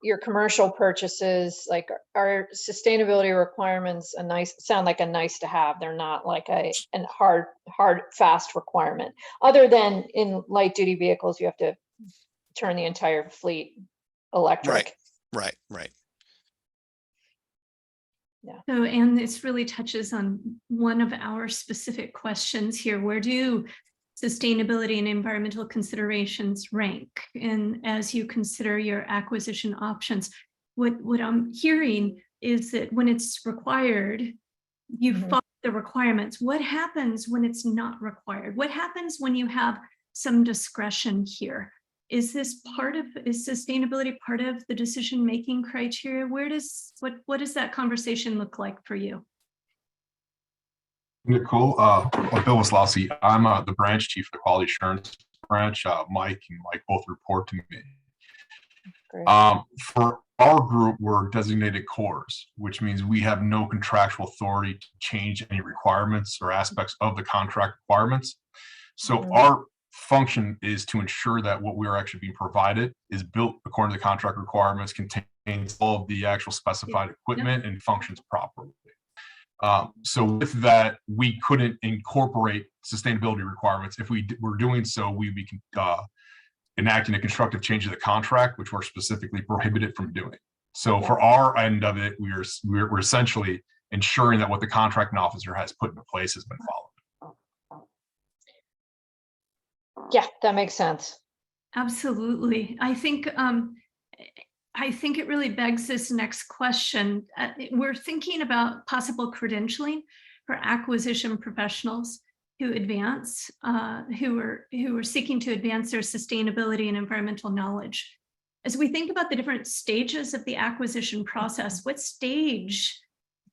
your commercial purchases, like, are sustainability requirements sound like a nice to have? They're not like a hard fast requirement, other than in light duty vehicles, you have to turn the entire fleet electric. Right. Yeah. So, and this really touches on one of our specific questions here. Where do sustainability and environmental considerations rank? And as you consider your acquisition options, what I'm hearing is that when it's required, you follow the requirements. What happens when it's not required? What happens when you have some discretion here? Is sustainability part of the decision-making criteria? What does that conversation look like for you? Nicole, Bill Waslowski. I'm the branch chief of the quality assurance branch. Mike and Mike both report to me. Great. For our group were designated cores, which means we have no contractual authority to change any requirements or aspects of the contract requirements. So our function is to ensure that what we are actually being provided is built according to the contract requirements, contains all of the actual specified equipment and functions properly. So with that, we couldn't incorporate sustainability requirements. If we were doing so, we'd be enacting a constructive change of the contract, which we're specifically prohibited from doing. So for our end of it, we're essentially ensuring that what the contracting officer has put into place has been followed. Yeah, that makes sense. Absolutely. I think it really begs this next question. We're thinking about possible credentialing for acquisition professionals who advance, who are seeking to advance their sustainability and environmental knowledge. As we think about the different stages of the acquisition process, what stage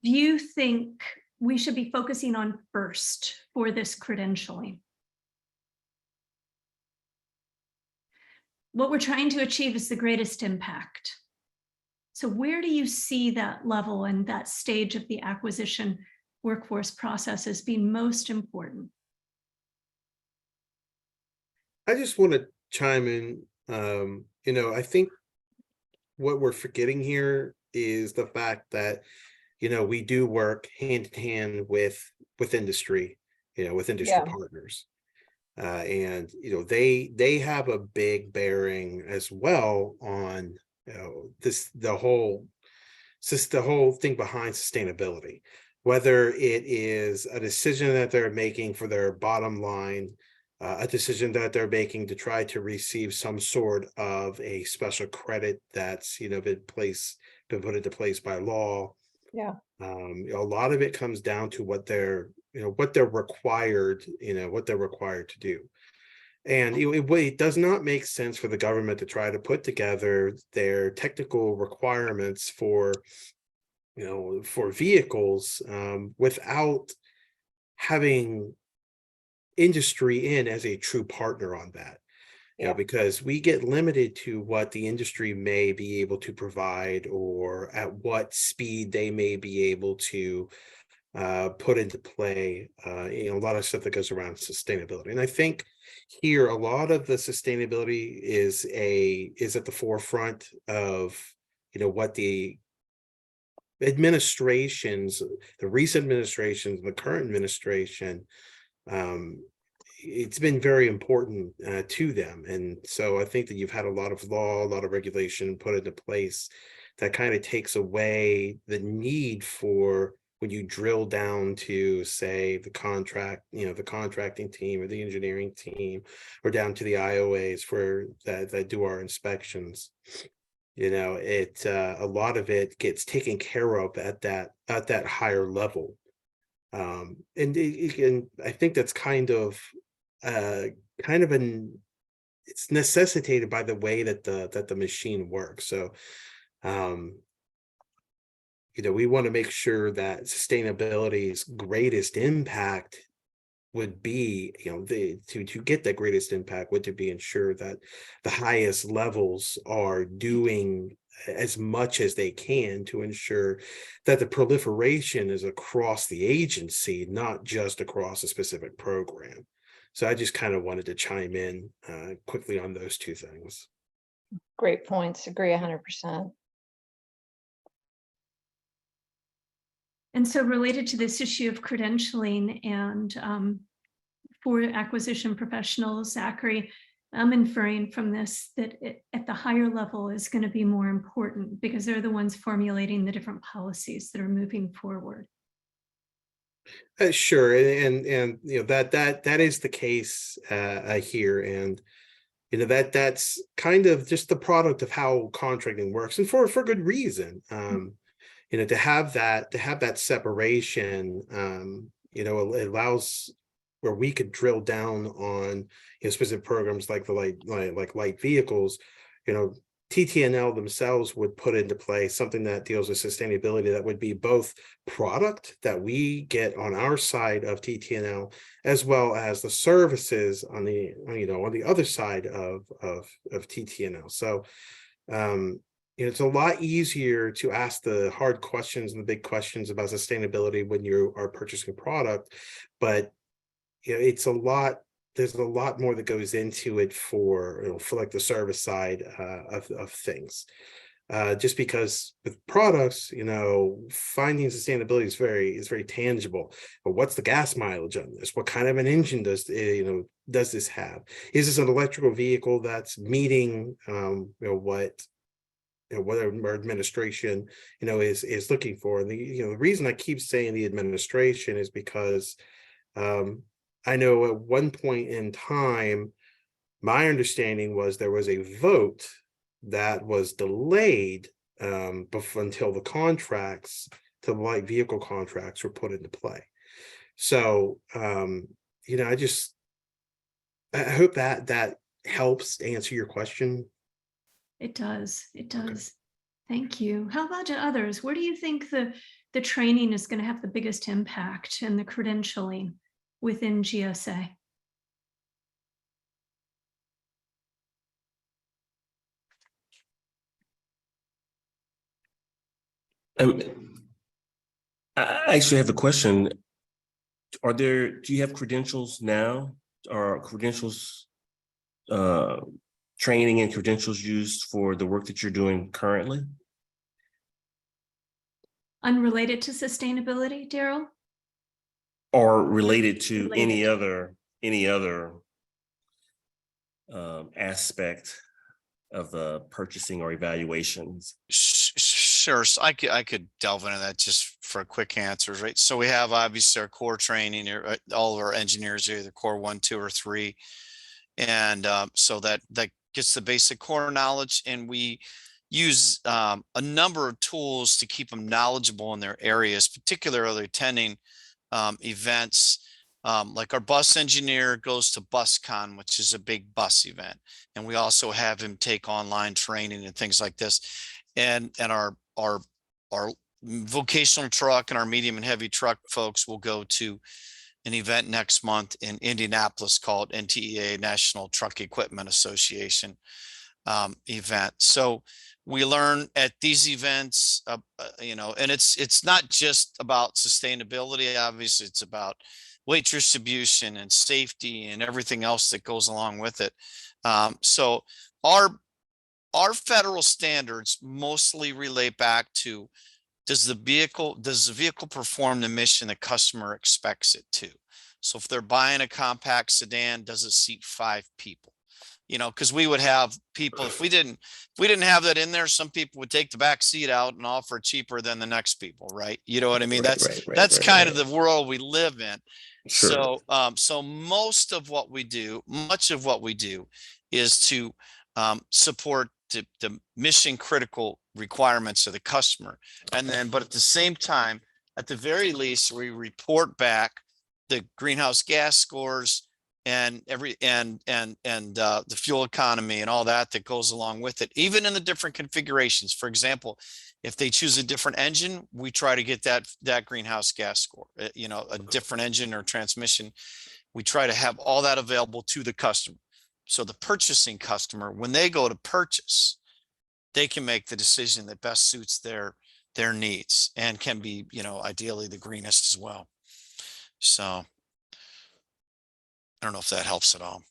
do you think we should be focusing on first for this credentialing? What we're trying to achieve is the greatest impact. So where do you see that level and that stage of the acquisition workforce process as being most important? I just want to chime in. I think what we're forgetting here is the fact that, we do work hand in hand with industry, with industry partners. And they have a big bearing as well on the whole thing behind sustainability, whether it is a decision that they're making for their bottom line, a decision that they're making to try to receive some sort of a special credit that's been put into place by law. Yeah. A lot of it comes down to what they're required to do. And it does not make sense for the government to try to put together their technical requirements for vehicles without having industry in as a true partner on that. Because we get limited to what the industry may be able to provide or at what speed they may be able to put into play a lot of stuff that goes around sustainability. And I think here a lot of the sustainability is at the forefront of what the administrations, the recent administrations, the current administration, it's been very important to them. And so I think that you've had a lot of law, a lot of regulation put into place that kind of takes away the need for, when you drill down to, say, the contracting team or the engineering team, or down to the IOAs that do our inspections, a lot of it gets taken care of at that higher level. And I think that's it's necessitated by the way that the machine works. So, we want to make sure that sustainability's greatest impact would be, to get that greatest impact would to be ensure that the highest levels are doing as much as they can to ensure that the proliferation is across the agency, not just across a specific program. So I just kind of wanted to chime in quickly on those two things. Great points. Agree 100%. And so related to this issue of credentialing and for acquisition professionals, Zachary, I'm inferring from this that at the higher level is going to be more important because they're the ones formulating the different policies that are moving forward. Sure, and that is the case here, and that's kind of just the product of how contracting works, and for good reason. To have that separation, it allows where we could drill down on specific programs like the light vehicles. TTNL themselves would put into place something that deals with sustainability that would be both product that we get on our side of TTNL, as well as the services on the other side of TTNL. So it's a lot easier to ask the hard questions and the big questions about sustainability when you are purchasing a product, but it's a lot. There's a lot more that goes into it for like the service side of things. Just because with products, finding sustainability is very tangible. But what's the gas mileage on this? What kind of an engine does this have? Is this an electrical vehicle that's meeting what our administration is looking for? And the reason I keep saying the administration is because I know at one point in time, my understanding was there was a vote that was delayed until the contracts, the light vehicle contracts, were put into play. So I hope that helps answer your question. It does. It does. Okay. Thank you. How about to others? Where do you think the training is going to have the biggest impact and the credentialing within GSA? I actually have a question. Do you have credentials now? Are credentials, training and credentials used for the work that you're doing currently? Unrelated to sustainability, Daryl? Or related to Related. any other aspect of the purchasing or evaluations? Sure. So I could delve into that just for quick answers, right? So we have obviously our core training. All of our engineers are either core 1, 2, or 3, and so that gets the basic core knowledge. And we use a number of tools to keep them knowledgeable in their areas, particularly attending events. Like our bus engineer goes to BusCon, which is a big bus event, and we also have him take online training and things like this. And our vocational truck and our medium and heavy truck folks will go to an event next month in Indianapolis called NTEA, National Truck Equipment Association event. So we learn at these events, and it's not just about sustainability. Obviously, it's about weight distribution and safety and everything else that goes along with it. So our federal standards mostly relate back to, does the vehicle perform the mission the customer expects it to? So if they're buying a compact sedan, does it seat 5 people? Because we would have people, if we didn't have that in there, some people would take the back seat out and offer cheaper than the next people, right? You know what I mean? That's kind of the world we live in. Sure. So much of what we do is to support the mission critical requirements of the customer. But at the same time, at the very least, we report back the greenhouse gas scores and the fuel economy and all that goes along with it, even in the different configurations. For example, if they choose a different engine, we try to get that greenhouse gas score, a different engine or transmission. We try to have all that available to the customer. So the purchasing customer, when they go to purchase, they can make the decision that best suits their needs and can be, ideally the greenest as well. So I don't know if that helps at all.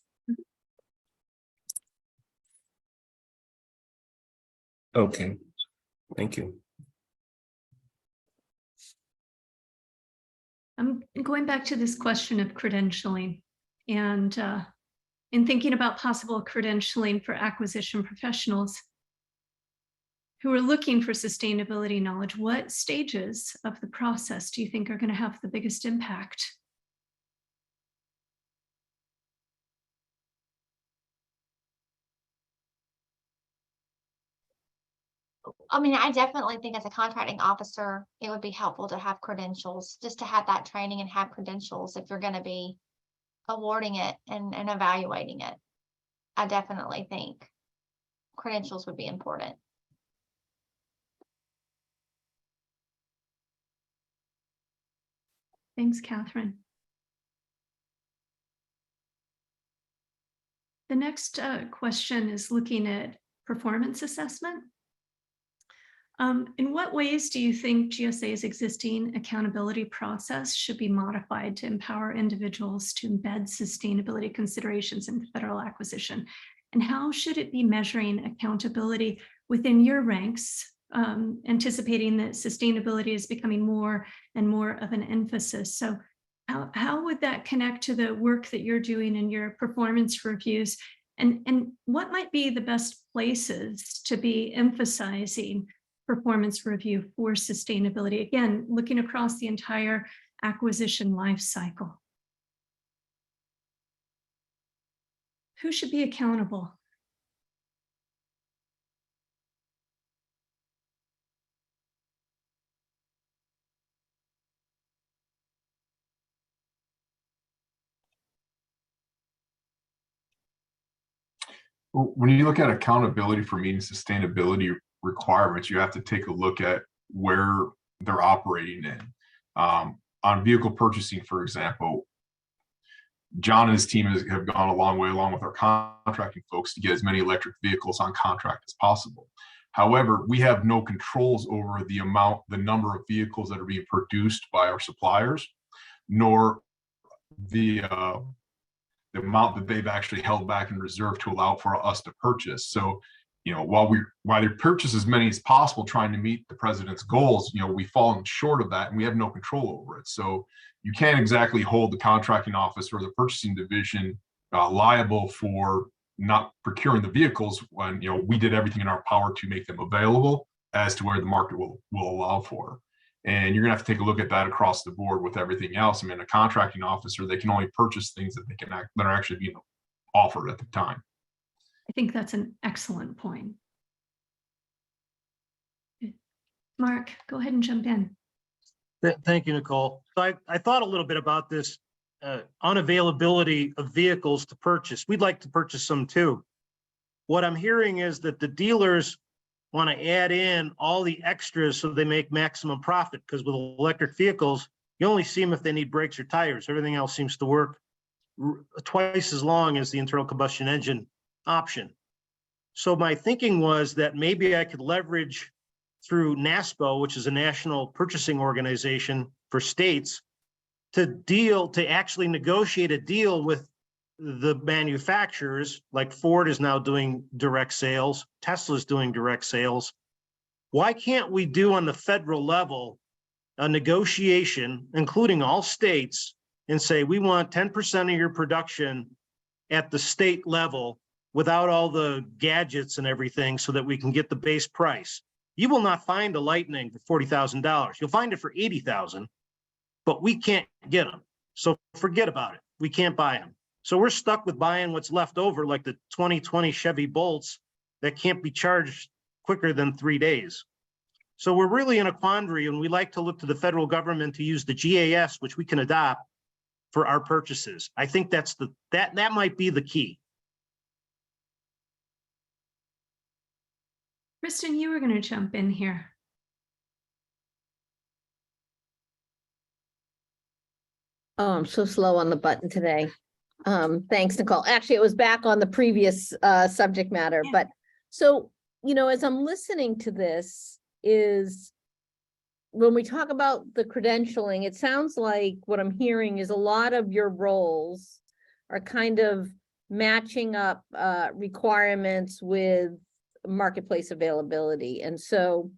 Okay, thank you. I'm going back to this question of credentialing and in thinking about possible credentialing for acquisition professionals who are looking for sustainability knowledge. What stages of the process do you think are going to have the biggest impact? I mean, I definitely think as a contracting officer, it would be helpful to have credentials, just to have that training and have credentials if you're going to be awarding it and evaluating it. I definitely think credentials would be important. Thanks, Catherine. The next question is looking at performance assessment. In what ways do you think GSA's existing accountability process should be modified to empower individuals to embed sustainability considerations in federal acquisition? And how should it be measuring accountability within your ranks, anticipating that sustainability is becoming more and more of an emphasis? So how would that connect to the work that you're doing in your performance reviews? And what might be the best places to be emphasizing performance review for sustainability? Again, looking across the entire acquisition life cycle. Who should be accountable? When you look at accountability for meeting sustainability requirements, you have to take a look at where they're operating in. On vehicle purchasing, for example, John and his team have gone a long way along with our contracting folks to get as many electric vehicles on contract as possible. However, we have no controls over the number of vehicles that are being produced by our suppliers, nor the amount that they've actually held back in reserve to allow for us to purchase. So, while they purchase as many as possible, trying to meet the president's goals, we've fallen short of that and we have no control over it. So you can't exactly hold the contracting office or the purchasing division liable for not procuring the vehicles when, we did everything in our power to make them available as to where the market will allow for. And you're gonna have to take a look at that across the board with everything else. I mean, a contracting officer, they can only purchase things that that are actually being offered at the time. I think that's an excellent point. Mark, go ahead and jump in. Thank you, Nicole. So I thought a little bit about this unavailability of vehicles to purchase. We'd like to purchase some too. What I'm hearing is that the dealers want to add in all the extras so they make maximum profit, because with electric vehicles, you only see them if they need brakes or tires. Everything else seems to work twice as long as the internal combustion engine option. So my thinking was that maybe I could leverage through NASPO, which is a national purchasing organization for states, to actually negotiate a deal with the manufacturers. Like Ford is now doing direct sales, Tesla's doing direct sales. Why can't we do on the federal level a negotiation, including all states, and say, we want 10% of your production at the state level without all the gadgets and everything, so that we can get the base price? You will not find a Lightning for $40,000. You'll find it for $80,000, but we can't get them. So forget about it. We can't buy them. So we're stuck with buying what's left over, like the 2020 Chevy Bolts that can't be charged quicker than 3 days. So we're really in a quandary, and we like to look to the federal government to use the GAS, which we can adopt for our purchases. I think that's that might be the key. Kristen, you were going to jump in here. Oh, I'm so slow on the button today. Thanks, Nicole. Actually, it was back on the previous subject matter. Yeah. But so, as I'm listening to this, is when we talk about the credentialing, it sounds like what I'm hearing is a lot of your roles are kind of matching up requirements with marketplace availability. And so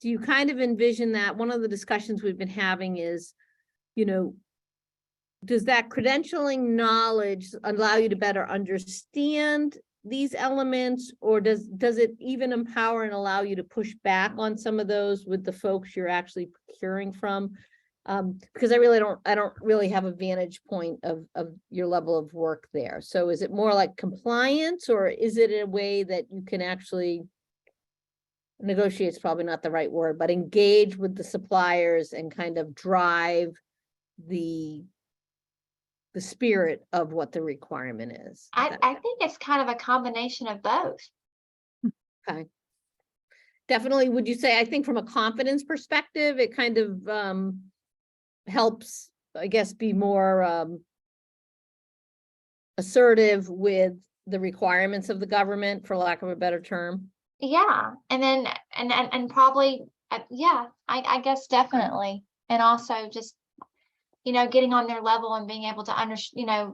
do you kind of envision that? One of the discussions we've been having is, does that credentialing knowledge allow you to better understand these elements, or does it even empower and allow you to push back on some of those with the folks you're actually procuring from? Because I don't really have a vantage point of your level of work there. So is it more like compliance, or is it a way that you can actually negotiate? Is probably not the right word, but engage with the suppliers and kind of drive the spirit of what the requirement is. I think it's kind of a combination of both. Okay. Definitely. Would you say, I think from a confidence perspective, it kind of helps, I guess, be more assertive with the requirements of the government, for lack of a better term, Yeah, and then, and probably, yeah, I guess definitely. And also just, getting on their level and being able to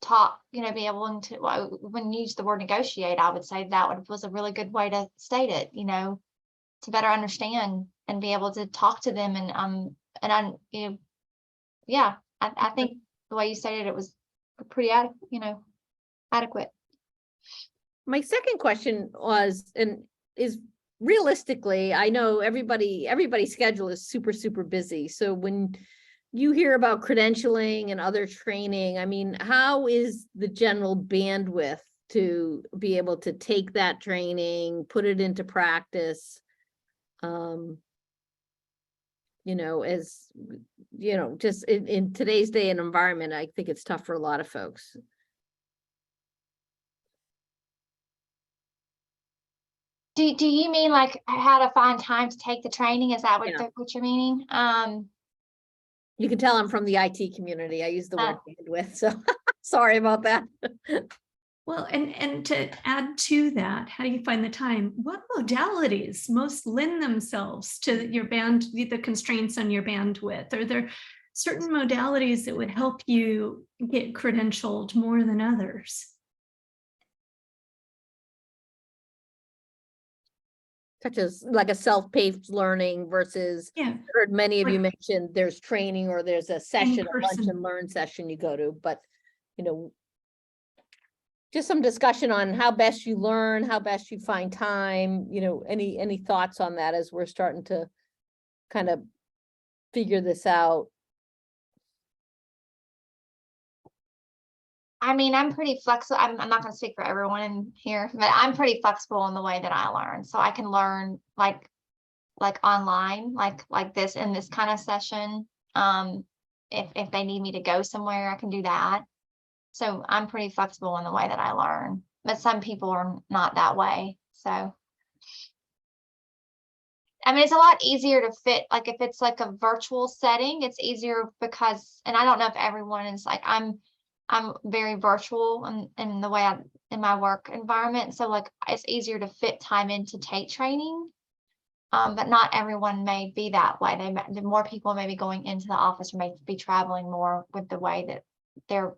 talk, be able to, when you use the word negotiate, I would say that was a really good way to state it, to better understand and be able to talk to them yeah, I think the way you stated it was pretty adequate. My second question was, and is realistically, I know everybody's schedule is super, super busy. So when you hear about credentialing and other training, I mean, how is the general bandwidth to be able to take that training, put it into practice? As just in today's day and environment, I think it's tough for a lot of folks. Do you mean like how to find time to take the training? Is that what, Yeah. what you're meaning? You can tell I'm from the IT community. I use the word bandwidth, so sorry about that. Well, and to add to that, how do you find the time? What modalities most lend themselves to your the constraints on your bandwidth? Are there certain modalities that would help you get credentialed more than others? Such as like a self-paced learning versus, Yeah. I heard many of you Like- mention there's training or there's a session, a lunch person. and learn session you go to, but just some discussion on how best you learn, how best you find time, any thoughts on that as we're starting to kind of figure this out. I mean, I'm pretty flexible. I'm not going to speak for everyone in here, but I'm pretty flexible in the way that I learn. So I can learn like online, like this in this kind of session. If they need me to go somewhere, I can do that. So I'm pretty flexible in the way that I learn, but some people are not that way. So, I mean, it's a lot easier to fit, like if it's like a virtual setting, it's easier because, and I don't know if everyone is like, I'm very virtual in the way in my work environment. So like, it's easier to fit time in to take training. But not everyone may be that way. The more people may be going into the office or may be traveling more with the way that their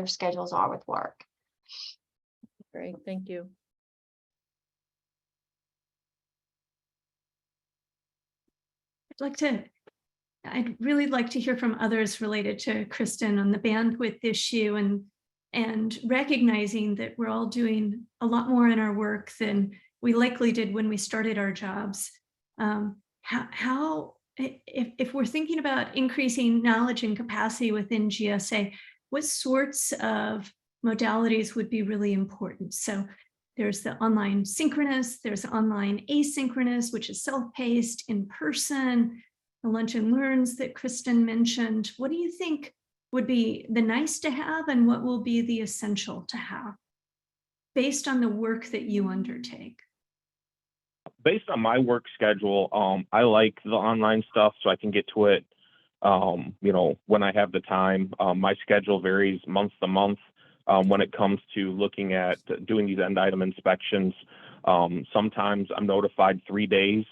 schedules are with work. Great, thank you. I'd really like to hear from others related to Kristen on the bandwidth issue and recognizing that we're all doing a lot more in our work than we likely did when we started our jobs. If we're thinking about increasing knowledge and capacity within GSA, what sorts of modalities would be really important? So there's the online synchronous, there's online asynchronous, which is self-paced, in person, the lunch and learns that Kristen mentioned. What do you think would be the nice to have and what will be the essential to have based on the work that you undertake? Based on my work schedule, I like the online stuff so I can get to it, when I have the time. My schedule varies month to month when it comes to looking at doing these end item inspections. Sometimes I'm notified 3 days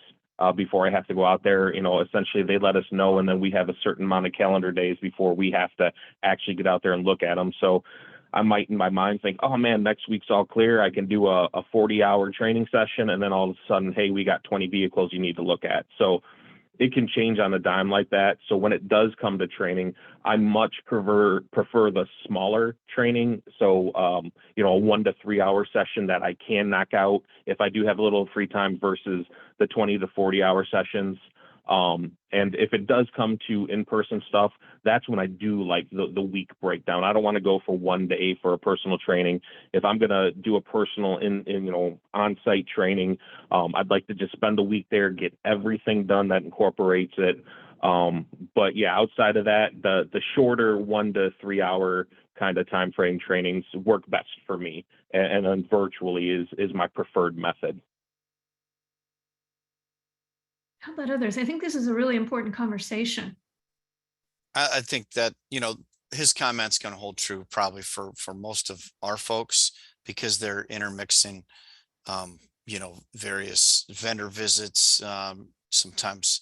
before I have to go out there. Essentially they let us know, and then we have a certain amount of calendar days before we have to actually get out there and look at them. So I might in my mind think, oh man, next week's all clear. I can do a 40-hour training session. And then all of a sudden, hey, we got 20 vehicles you need to look at. So it can change on a dime like that. So when it does come to training, I much prefer the smaller training. So, a 1 to 3 hour session that I can knock out if I do have a little free time versus the 20 to 40 hour sessions. And if it does come to in-person stuff, that's when I do like the week breakdown. I don't want to go for 1 day for a personal training. If I'm going to do a personal on-site training, I'd like to just spend the week there, get everything done that incorporates it. But yeah, outside of that, the shorter 1 to 3 hour kind of time frame trainings work best for me. And then virtually is my preferred method. How about others? I think this is a really important conversation. I think that, his comment's going to hold true probably for most of our folks because they're intermixing, various vendor visits, sometimes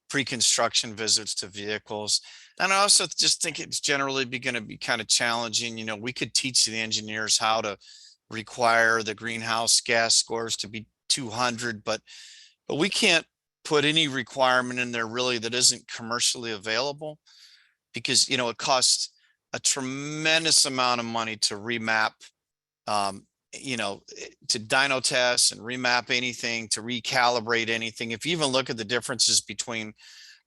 pre-construction visits to vehicles. And I also just think it's generally going to be kind of challenging. We could teach the engineers how to require the greenhouse gas scores to be 200, but we can't put any requirement in there really that isn't commercially available, because, it costs a tremendous amount of money to remap, to dyno test and remap anything, to recalibrate anything. If you even look at the differences between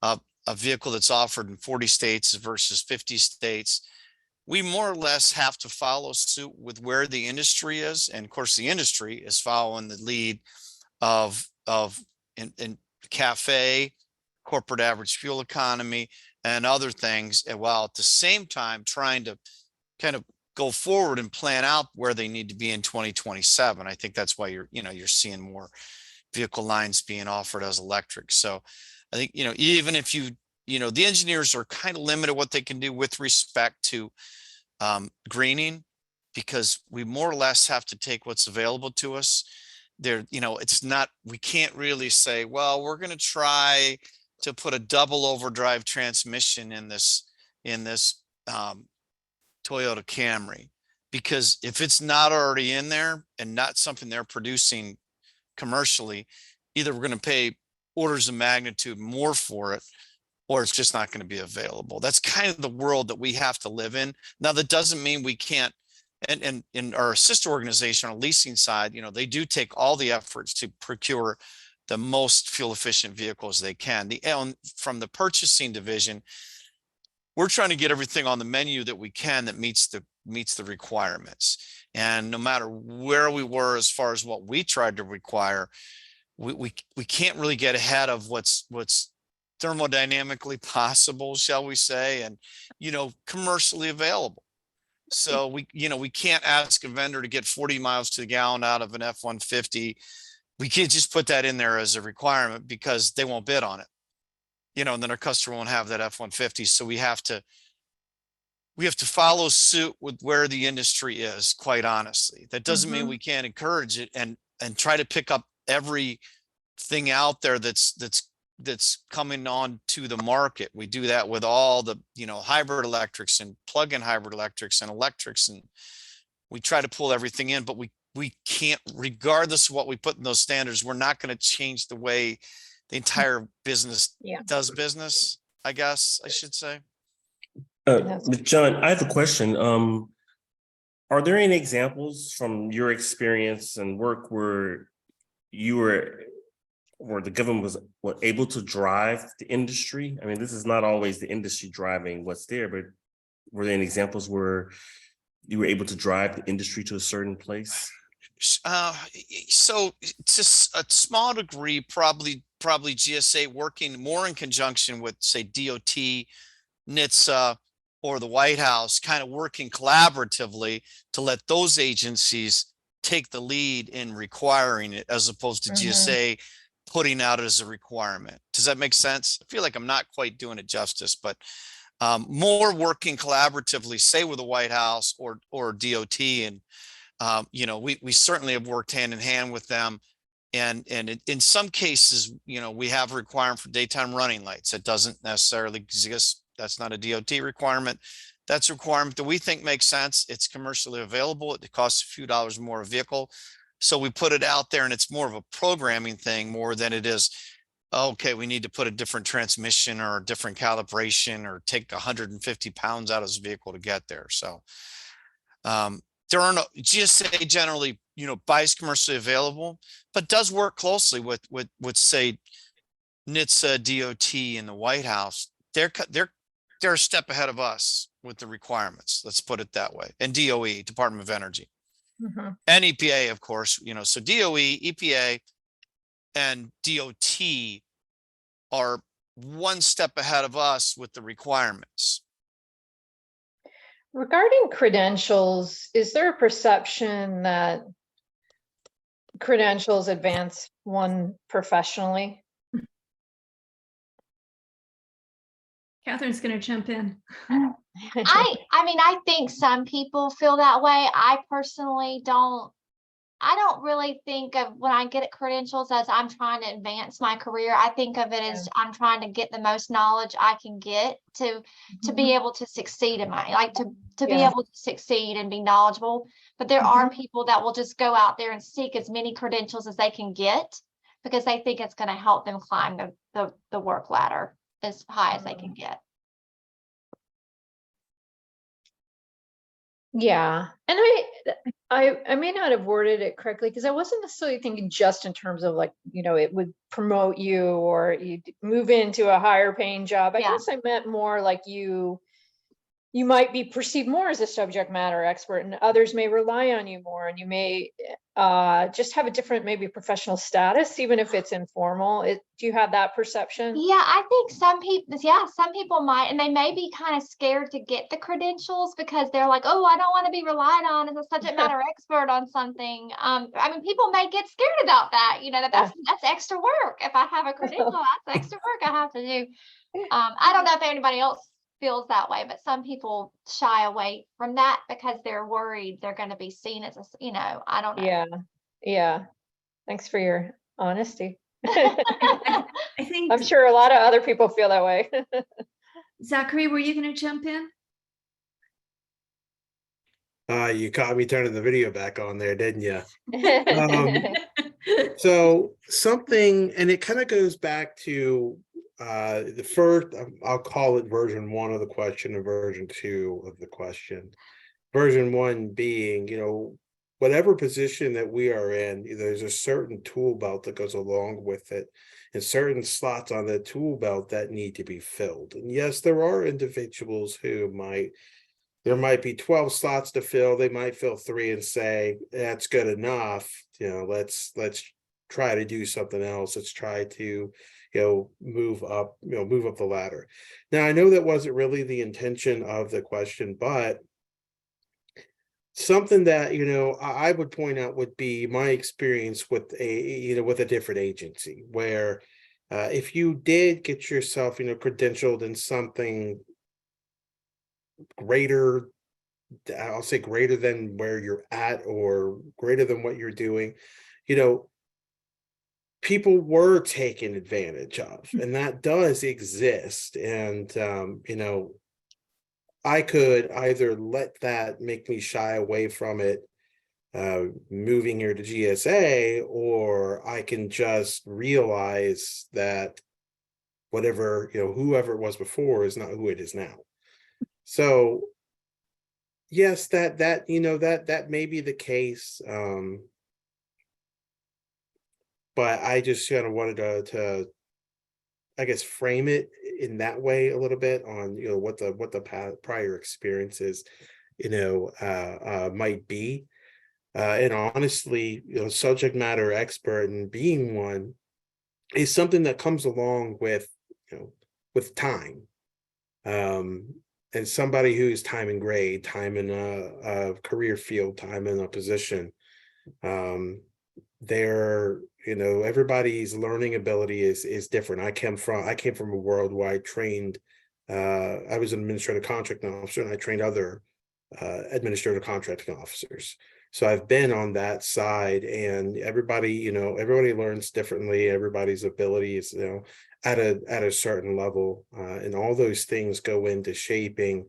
a vehicle that's offered in 40 states versus 50 states, we more or less have to follow suit with where the industry is. And of course, the industry is following the lead of in CAFE, corporate average fuel economy, and other things, and while at the same time trying to kind of go forward and plan out where they need to be in 2027. I think that's why you're seeing more vehicle lines being offered as electric. So I think, even if the engineers are kind of limited what they can do with respect to greening, because we more or less have to take what's available to us. It's not, we can't really say, well, we're going to try to put a double overdrive transmission in this Toyota Camry, because if it's not already in there and not something they're producing commercially, either we're going to pay orders of magnitude more for it, or it's just not going to be available. That's kind of the world that we have to live in. Now, that doesn't mean we can't. And in our sister organization, on the leasing side, they do take all the efforts to procure the most fuel efficient vehicles they can. From the purchasing division, we're trying to get everything on the menu that we can that meets the requirements. And no matter where we were as far as what we tried to require, we can't really get ahead of what's thermodynamically possible, shall we say, and commercially available. So we can't ask a vendor to get 40 miles to the gallon out of an F-150. We can't just put that in there as a requirement, because they won't bid on it, and then our customer won't have that F-150. So we have to follow suit with where the industry is, quite honestly. That doesn't mean we can't encourage it and try to pick up everything out there that's coming on to the market. We do that with all the hybrid electrics and plug-in hybrid electrics and electrics, and we try to pull everything in, but we can't, regardless of what we put in those standards, we're not going to change the way the entire business does business, I guess I should say. John, I have a question. Are there any examples from your experience and work where the government was able to drive the industry? I mean, this is not always the industry driving what's there, but were there any examples where you were able to drive the industry to a certain place? So to a small degree, probably GSA working more in conjunction with, say, DOT, NHTSA, or the White House, kind of working collaboratively to let those agencies take the lead in requiring it, as opposed to GSA putting out as a requirement. Does that make sense? I feel like I'm not quite doing it justice, but more working collaboratively, say with the White House or DOT. And, we certainly have worked hand in hand with them. And in some cases, we have a requirement for daytime running lights. That doesn't necessarily exist. That's not a DOT requirement. That's a requirement that we think makes sense. It's commercially available. It costs a few dollars more a vehicle. So we put it out there, and it's more of a programming thing more than it is, okay, we need to put a different transmission or a different calibration or take 150 pounds out of this vehicle to get there. So there are no, GSA generally, buys commercially available, but does work closely with say NHTSA, DOT, and the White House. They're a step ahead of us with the requirements. Let's put it that way. And DOE, Department of Energy. And EPA, of course, so DOE, EPA, and DOT are one step ahead of us with the requirements. Regarding credentials, is there a perception that credentials advance one professionally? Catherine's going to jump in. I mean, I think some people feel that way. I personally don't I don't really think of when I get credentials as I'm trying to advance my career. I think of it as I'm trying to get the most knowledge I can get to be able to succeed in my, like to be Yeah. able to succeed and be knowledgeable. But there are people that will just go out there and seek as many credentials as they can get because they think it's going to help them climb the work ladder as high as they can get. Yeah, and I may not have worded it correctly because I wasn't necessarily thinking just in terms of like, you know, it would promote you or you move into a higher paying job. I Yeah. guess I meant more like you might be perceived more as a subject matter expert and others may rely on you more and you may just have a different maybe professional status, even if it's informal. Do you have that perception? Yeah, I think some people might, and they may be kind of scared to get the credentials because they're like, oh, I don't want to be relied on as a subject matter expert on something. I mean, people may get scared about that, you know, that's extra work. If I have a credential, that's extra work I have to do. I don't know if anybody else feels that way, but some people shy away from that because they're worried they're going to be seen as a, you know, I don't know. Yeah. Thanks for your honesty. I think, I'm sure a lot of other people feel that way. Zachary, were you going to jump in? You caught me turning the video back on there, didn't you? So something, and it kind of goes back to the first, I'll call it version 1 of the question and version 2 of the question. Version 1 being, you know, whatever position that we are in, there's a certain tool belt that goes along with it and certain slots on the tool belt that need to be filled. And yes, there are individuals who there might be 12 slots to fill. They might fill 3 and say, that's good enough. You know, let's try to do something else. Let's try to, you know, move up the ladder. Now, I know that wasn't really the intention of the question, but something that, you know, I would point out would be my experience with a different agency where if you did get yourself, you know, credentialed in something greater, I'll say greater than where you're at or greater than what you're doing, you know, people were taken advantage of, and that does exist. And, you know, I could either let that make me shy away from it, moving here to GSA, or I can just realize that whatever, you know, whoever it was before is not who it is now. So yes, that you know, that may be the case. But I just kind of wanted to I guess frame it in that way a little bit on, you know, what the prior experiences, you know, might be. And honestly, you know, subject matter expert and being one is something that comes along with, you know, with time. And somebody who's time in grade, time in a career field, time in a position, they're, you know, everybody's learning ability is different. I came from a world where I trained, I was an administrative contracting officer and I trained other administrative contracting officers. So I've been on that side, and everybody, you know, everybody learns differently. Everybody's abilities, you know, at a certain level, and all those things go into shaping.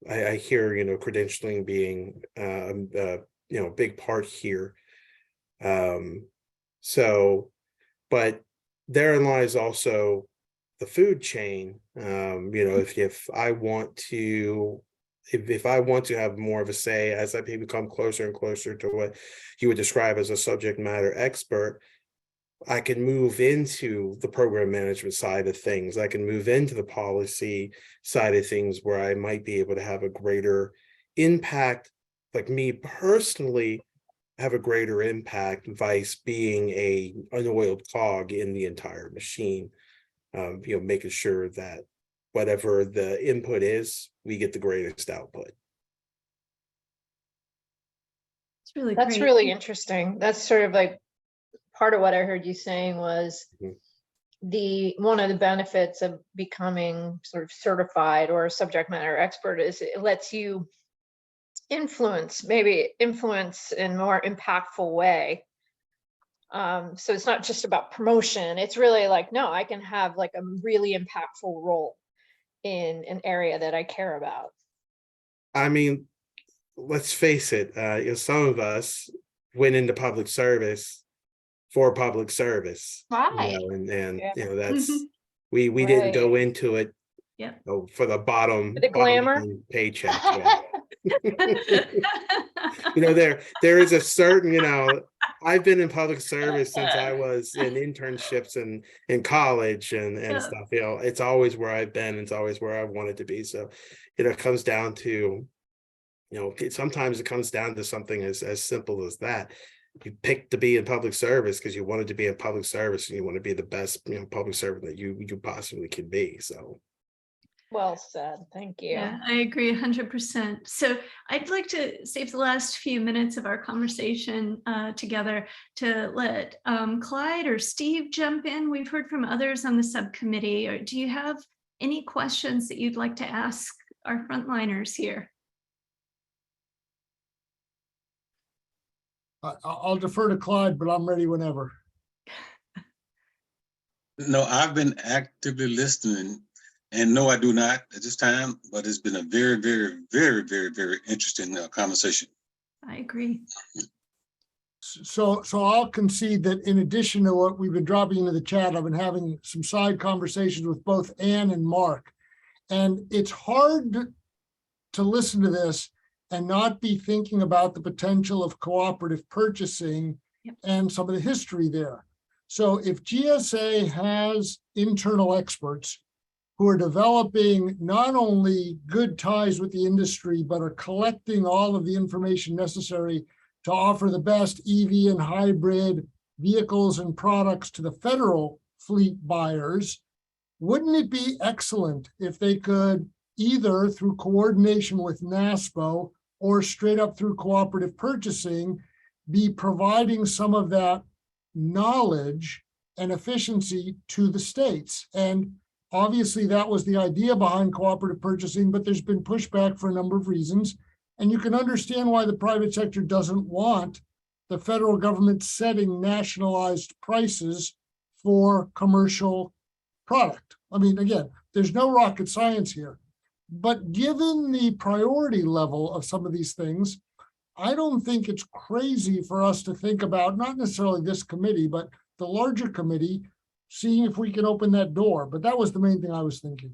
I hear, you know, credentialing being, you know, a big part here. So, but therein lies also the food chain. You know, if I want to, if I want to have more of a say as I become closer and closer to what you would describe as a subject matter expert, I can move into the program management side of things. I can move into the policy side of things where I might be able to have a greater impact, like me personally, have a greater impact, vice being a unoiled cog in the entire machine. You know, making sure that whatever the input is, we get the greatest output. It's really That's great. really interesting. That's sort of like part of what I heard you saying was one of the benefits of becoming sort of certified or a subject matter expert is it lets you maybe influence in more impactful way. So it's not just about promotion. It's really like, no, I can have like a really impactful role in an area that I care about. I mean, let's face it, some of us went into public service for public service. Right. And Yeah. that's, we didn't go into it Yeah. for the bottom The glamour. line paycheck. Yeah. There is a certain, I've been in public service since I was in internships and in college and Yeah. stuff. It's always where I've been. It's always where I wanted to be. So, it comes down to, sometimes it comes down to something as simple as that. You picked to be in public service because you wanted to be in public service and you want to be the best, public servant that you possibly can be. So. Well said. Thank you. Yeah, I agree 100%. So I'd like to save the last few minutes of our conversation together to let Clyde or Steve jump in. We've heard from others on the subcommittee. Or do you have any questions that you'd like to ask our frontliners here? I'll defer to Clyde, but I'm ready whenever. No, I've been actively listening, and no, I do not at this time, but it's been a very, very, very, very, very interesting conversation. I agree. So I'll concede that in addition to what we've been dropping into the chat, I've been having some side conversations with both Ann and Mark. And it's hard to listen to this and not be thinking about the potential of cooperative purchasing and some of the history there. So if GSA has internal experts who are developing not only good ties with the industry, but are collecting all of the information necessary to offer the best EV and hybrid vehicles and products to the federal fleet buyers, wouldn't it be excellent if they could either through coordination with NASPO or straight up through cooperative purchasing, be providing some of that knowledge and efficiency to the states? And obviously that was the idea behind cooperative purchasing, but there's been pushback for a number of reasons. And you can understand why the private sector doesn't want the federal government setting nationalized prices for commercial product. I mean, again, there's no rocket science here. But given the priority level of some of these things, I don't think it's crazy for us to think about, not necessarily this committee, but the larger committee, seeing if we can open that door. But that was the main thing I was thinking.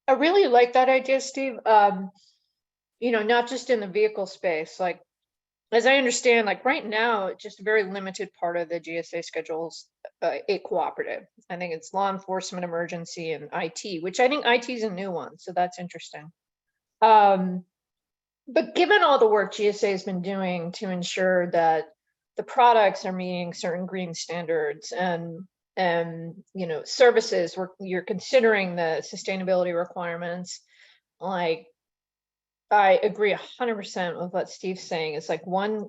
I really like that idea, Steve. Not just in the vehicle space, like, as I understand, like right now, just a very limited part of the GSA schedules a cooperative. I think it's law enforcement, emergency, and IT, which I think IT is a new one. So that's interesting. But given all the work GSA has been doing to ensure that the products are meeting certain green standards and services where you're considering the sustainability requirements, like I agree 100% with what Steve's saying. It's like one,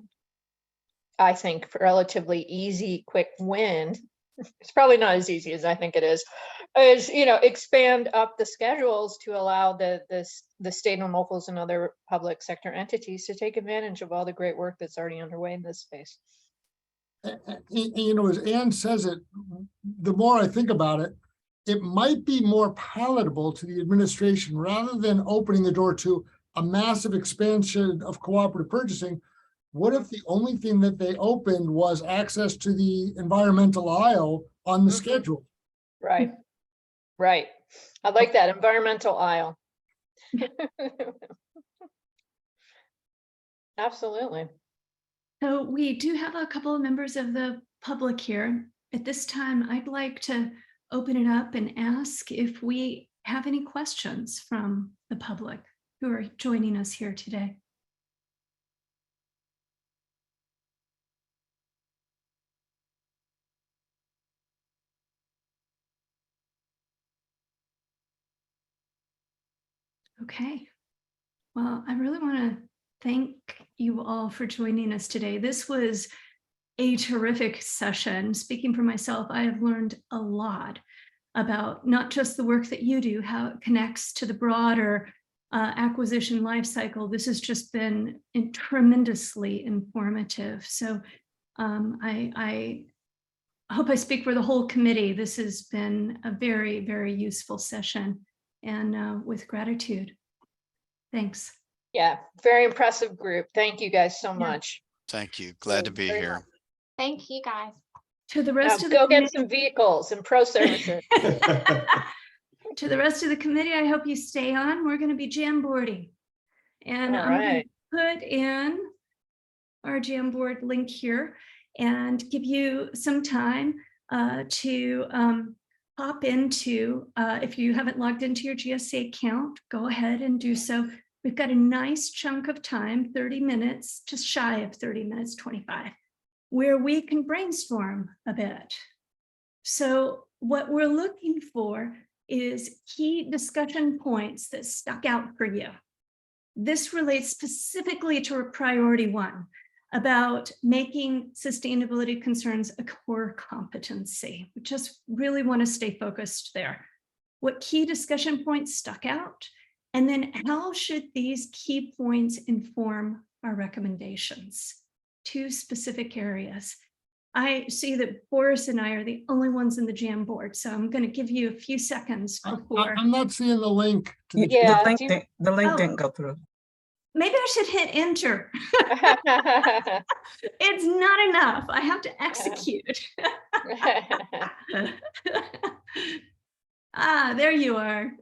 I think, relatively easy, quick win. It's probably not as easy as I think it is expand up the schedules to allow the state and locals and other public sector entities to take advantage of all the great work that's already underway in this space. As Ann says it, the more I think about it, it might be more palatable to the administration rather than opening the door to a massive expansion of cooperative purchasing. What if the only thing that they opened was access to the environmental aisle on the schedule? Right. I like that environmental aisle. Absolutely. So we do have a couple of members of the public here. At this time, I'd like to open it up and ask if we have any questions from the public who are joining us here today. Okay. Well, I really want to thank you all for joining us today. This was a terrific session. Speaking for myself, I have learned a lot. about not just the work that you do, how it connects to the broader acquisition lifecycle. This has just been tremendously informative. So I hope I speak for the whole committee. This has been a very, very useful session, and with gratitude. Thanks. Yeah, very impressive group. Thank you guys so much. Thank you. Glad to be Very here. much. Thank you, guys. To the Now rest of the go get committee, some vehicles and pro services. to the rest of the committee, I hope you stay on. We're going to be Jamboarding, and All I'm going right. to put in our Jamboard link here and give you some time to hop into, if you haven't logged into your GSA account, go ahead and do so. We've got a nice chunk of time, 30 minutes, just shy of 30 minutes, 25, where we can brainstorm a bit. So what we're looking for is key discussion points that stuck out for you. This relates specifically to a priority 1 about making sustainability concerns a core competency. We just really want to stay focused there. What key discussion points stuck out? And then how should these key points inform our recommendations? 2 specific areas. I see that Boris and I are the only ones in the Jamboard, so I'm going to give you a few seconds before. I'm not seeing the link. To the Yeah. The link Oh. didn't go through. Maybe I should hit enter. It's not enough. I have to execute. There you are.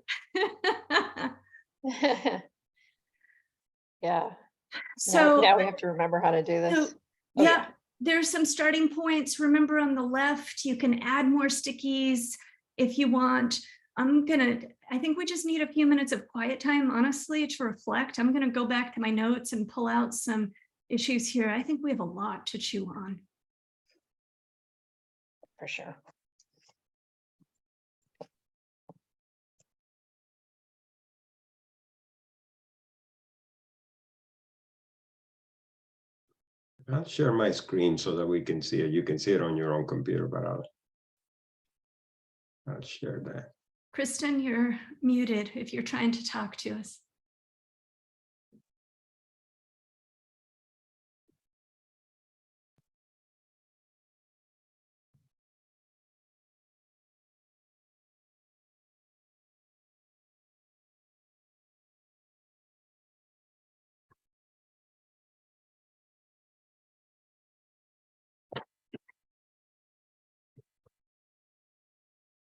Yeah. So now we have to remember how to do this. So, Oh, yeah, there's some starting points. Remember, on the left, you can add more stickies if you want. I think we just need a few minutes of quiet time, honestly, to reflect. I'm gonna go back to my notes and pull out some issues here. I think we have a lot to chew on. For sure. I'll share my screen so that we can see it. You can see it on your own computer, but I'll share that. Kristen, you're muted if you're trying to talk to us.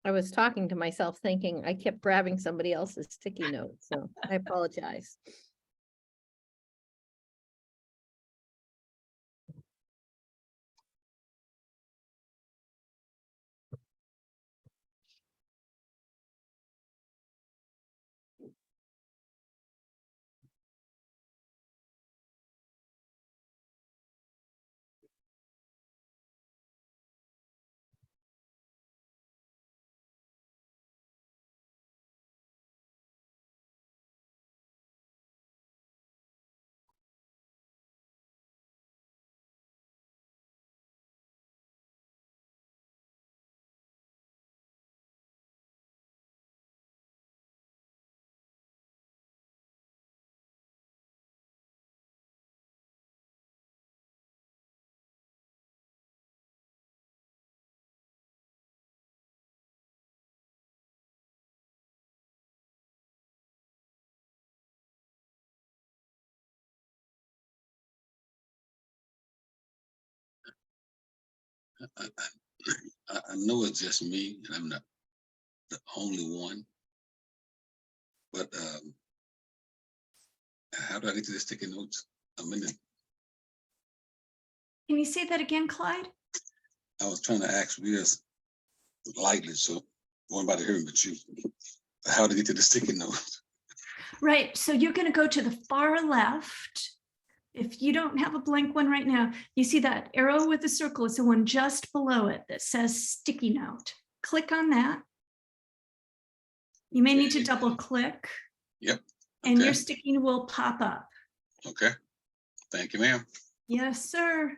I was talking to myself thinking I kept grabbing somebody else's sticky note, so I apologize. I know it's just me, and I'm not the only one, but how do I get to the sticky notes? I'm in it. Can you say that again, Clyde? I was trying to ask Viz lightly, so nobody heard me but you. How to get to the sticky notes? Right, so you're going to go to the far left. If you don't have a blank one right now, you see that arrow with the circle. It's the one just below it that says sticky note. Click on that. You may need to double click. Yep. And your Okay. sticky will pop up. Okay. Thank you, ma'am. Yes, sir.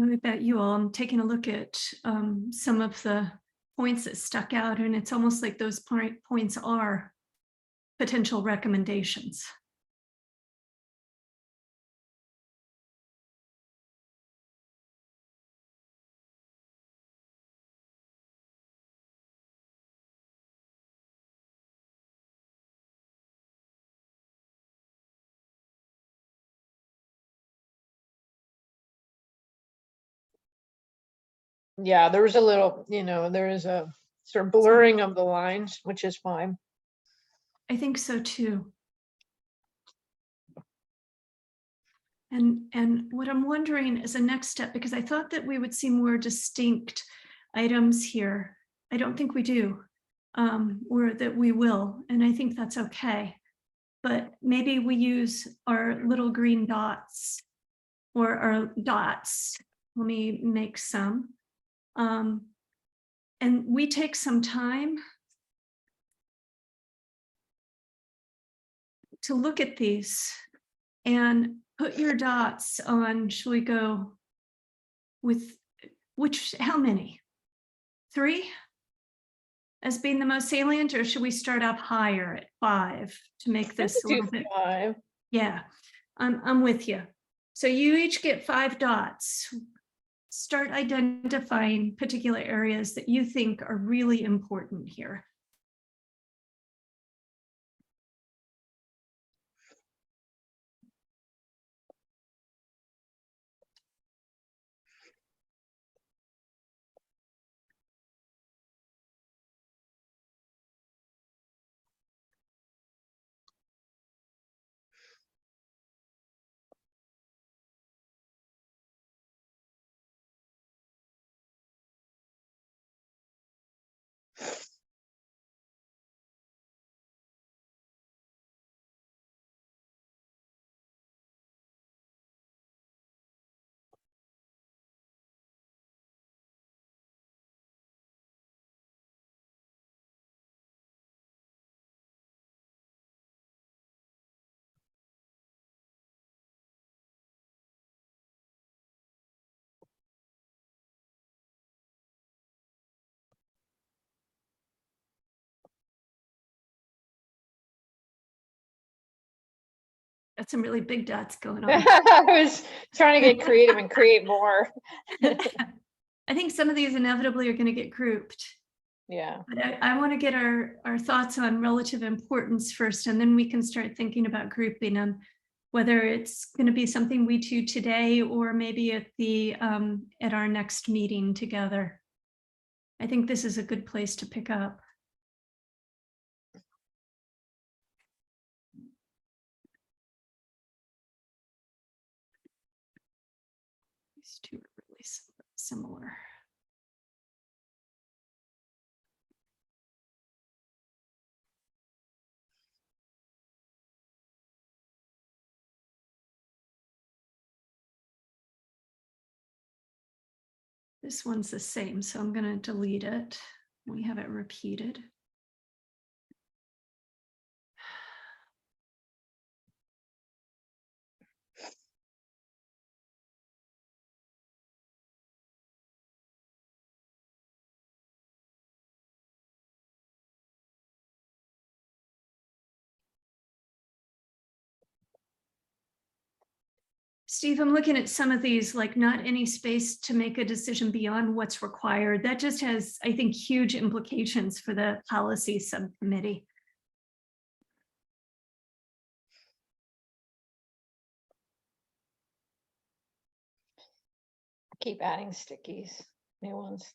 know about you all, I'm taking a look at some of the points that stuck out, and it's almost like those points are potential recommendations. Yeah, there was a little, there is a sort of blurring of the lines, which is fine. I think so too. And what I'm wondering is a next step, because I thought that we would see more distinct items here. I don't think we do, or that we will, and I think that's okay. But maybe we use our little green dots or our dots. Let me make some. And we take some time to look at these and put your dots on, shall we go with how many? 3 as being the most salient, or should we start up higher at 5 to make this a little bit? 5. Yeah, I'm with you. So you each get 5 dots. Start identifying particular areas that you think are really important here. Got some really big dots going on. I was trying to get creative and create more. I think some of these inevitably are going to get grouped. Yeah. But I want to get our thoughts on relative importance first, and then we can start thinking about grouping them, whether it's going to be something we do today or maybe at our next meeting together. I think this is a good place to pick up. These two are really similar. This one's the same, so I'm going to delete it. We have it repeated. Steve, I'm looking at some of these, like not any space to make a decision beyond what's required. That just has, I think, huge implications for the policy subcommittee. Keep adding stickies, new ones.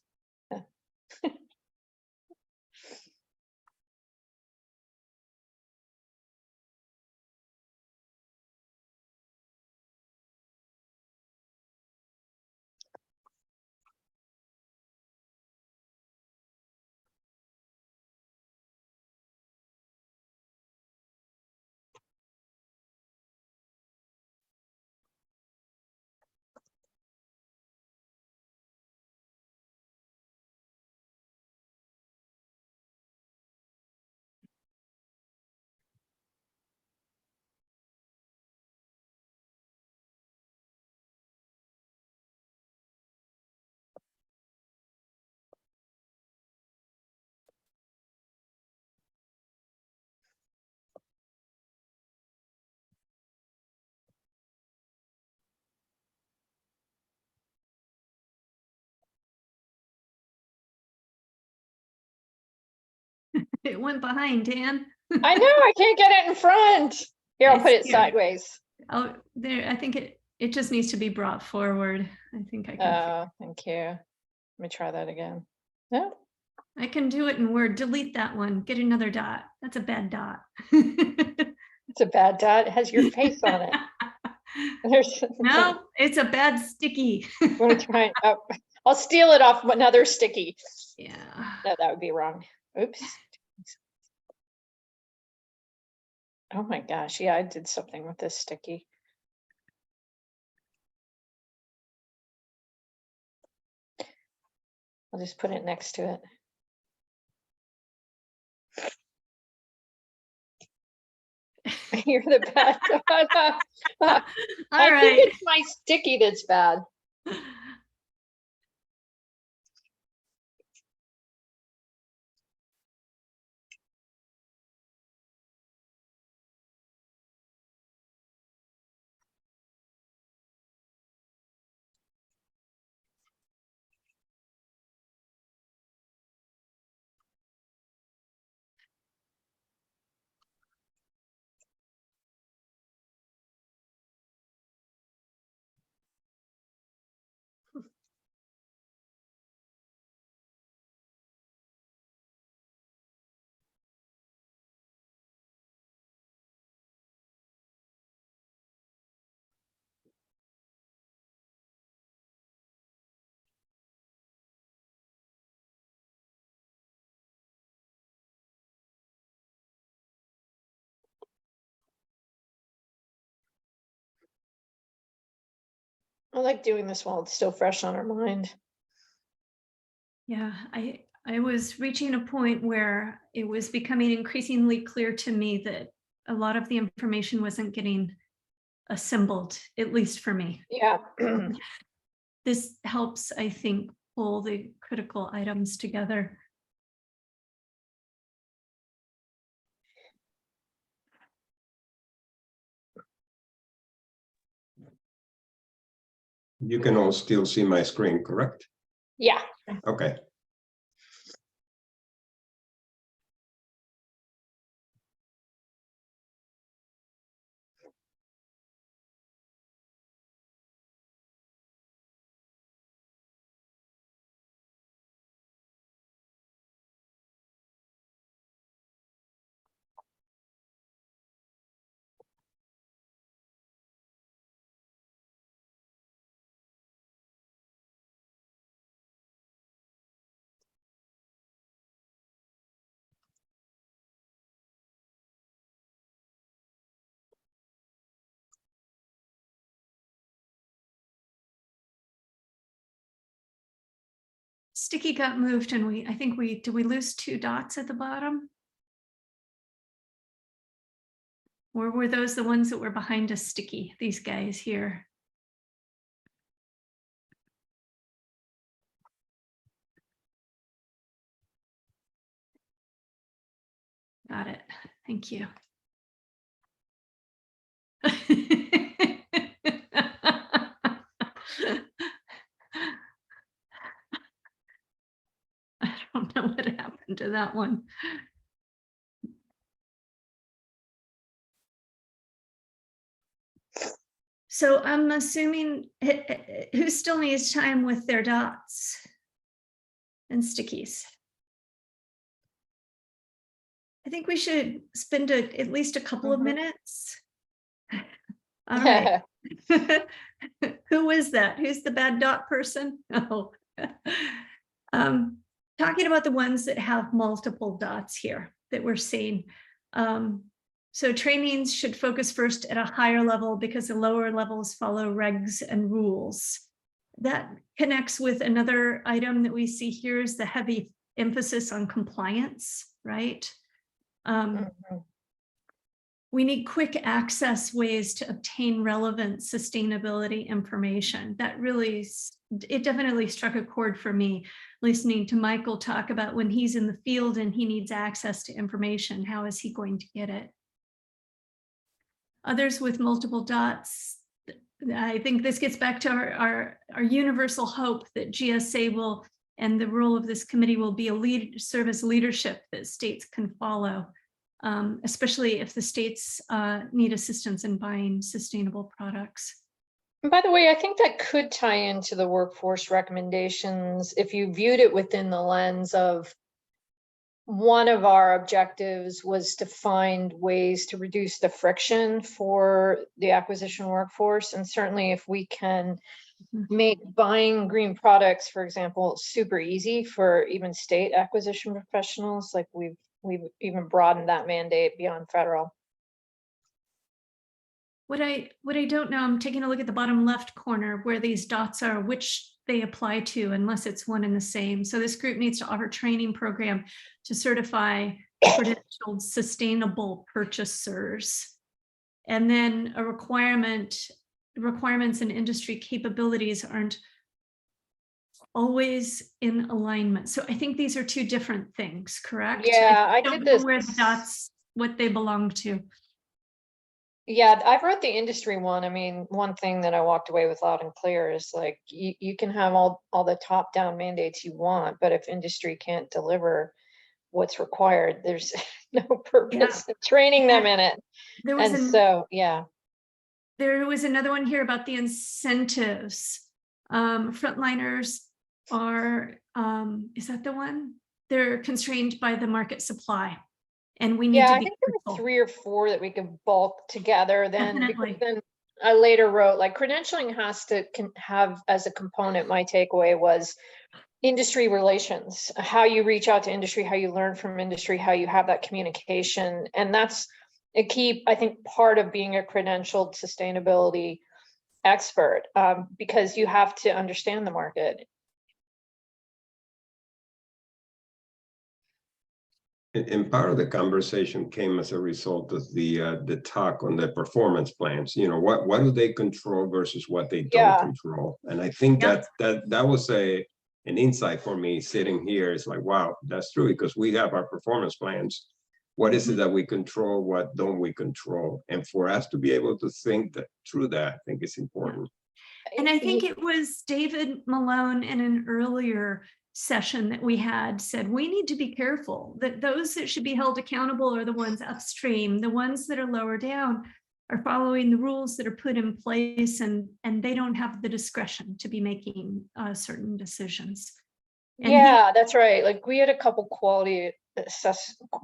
It went behind, Dan. I know, I can't get it in front. Here, I'll It's put it here. sideways. Oh, there, I think it just needs to be brought forward. I think I can. Thank you. Let me try that again. No, I can do it in Word. Delete that one. Get another dot. That's a bad dot. it's a bad dot. It has your face on it. There's No, it's a bad sticky. I'm gonna try. Oh, I'll steal it off another sticky. Yeah. No, that would be wrong. Oops. Oh my gosh, yeah, I did something with this sticky. I'll just put it next to it. You're the bad. All I right. think it's my sticky that's bad. I like doing this while it's still fresh on our mind. Yeah, I was reaching a point where it was becoming increasingly clear to me that a lot of the information wasn't getting assembled, at least for me. Yeah. This helps, I think, pull the critical items together. You can all still see my screen, correct? Yeah. Okay. Sticky got moved and did we lose 2 dots at the bottom? Or were those the ones that were behind a sticky, these guys here? Got it. Thank you. I don't know what happened to that one. So I'm assuming who still needs time with their dots and stickies? I think we should spend at least a couple of minutes. All right. Who is that? Who's the bad dot person? Oh. Talking about the ones that have multiple dots here that we're seeing. So trainings should focus first at a higher level because the lower levels follow regs and rules. That connects with another item that we see here is the heavy emphasis on compliance, right? We need quick access ways to obtain relevant sustainability information. That really, it definitely struck a chord for me, listening to Michael talk about when he's in the field and he needs access to information, how is he going to get it? Others with multiple dots, I think this gets back to our universal hope that GSA will And the role of this committee will be serve as leadership that states can follow, especially if the states need assistance in buying sustainable products. And by the way, I think that could tie into the workforce recommendations if you viewed it within the lens of one of our objectives was to find ways to reduce the friction for the acquisition workforce. And certainly if we can make buying green products, for example, super easy for even state acquisition professionals, like we've even broadened that mandate beyond federal. What I don't know, I'm taking a look at the bottom left corner where these dots are, which they apply to, unless it's one and the same. So this group needs to offer training program to certify credentialed sustainable purchasers. And then a requirements and industry capabilities aren't always in alignment. So I think these are two different things, correct? Yeah, I don't did know this. where the dots, what they belong to. Yeah, I wrote the industry one. I mean, one thing that I walked away with loud and clear is like, you can have all the top down mandates you want, but if industry can't deliver what's required, there's no purpose in training them in it. There was there was another one here about the incentives. Frontliners are, is that the one? They're constrained by the market supply. And we need to be I think there were 3 or 4 that we could bulk together then. Definitely. Because then I later wrote like credentialing has to have as a component, my takeaway was industry relations, how you reach out to industry, how you learn from industry, how you have that communication. And that's a key, I think, part of being a credentialed sustainability expert, because you have to understand the market. And part of the conversation came as a result of the talk on the performance plans. You know, what do they control versus what they don't control? And I think that was an insight for me sitting here. It's like, wow, that's true, because we have our performance plans. What is it that we control? What don't we control? And for us to be able to think through that, I think it's important. And I think it was David Malone in an earlier session that we had said, we need to be careful that those that should be held accountable are the ones upstream. The ones that are lower down are following the rules that are put in place, and they don't have the discretion to be making certain decisions. And that's right. Like we had a couple quality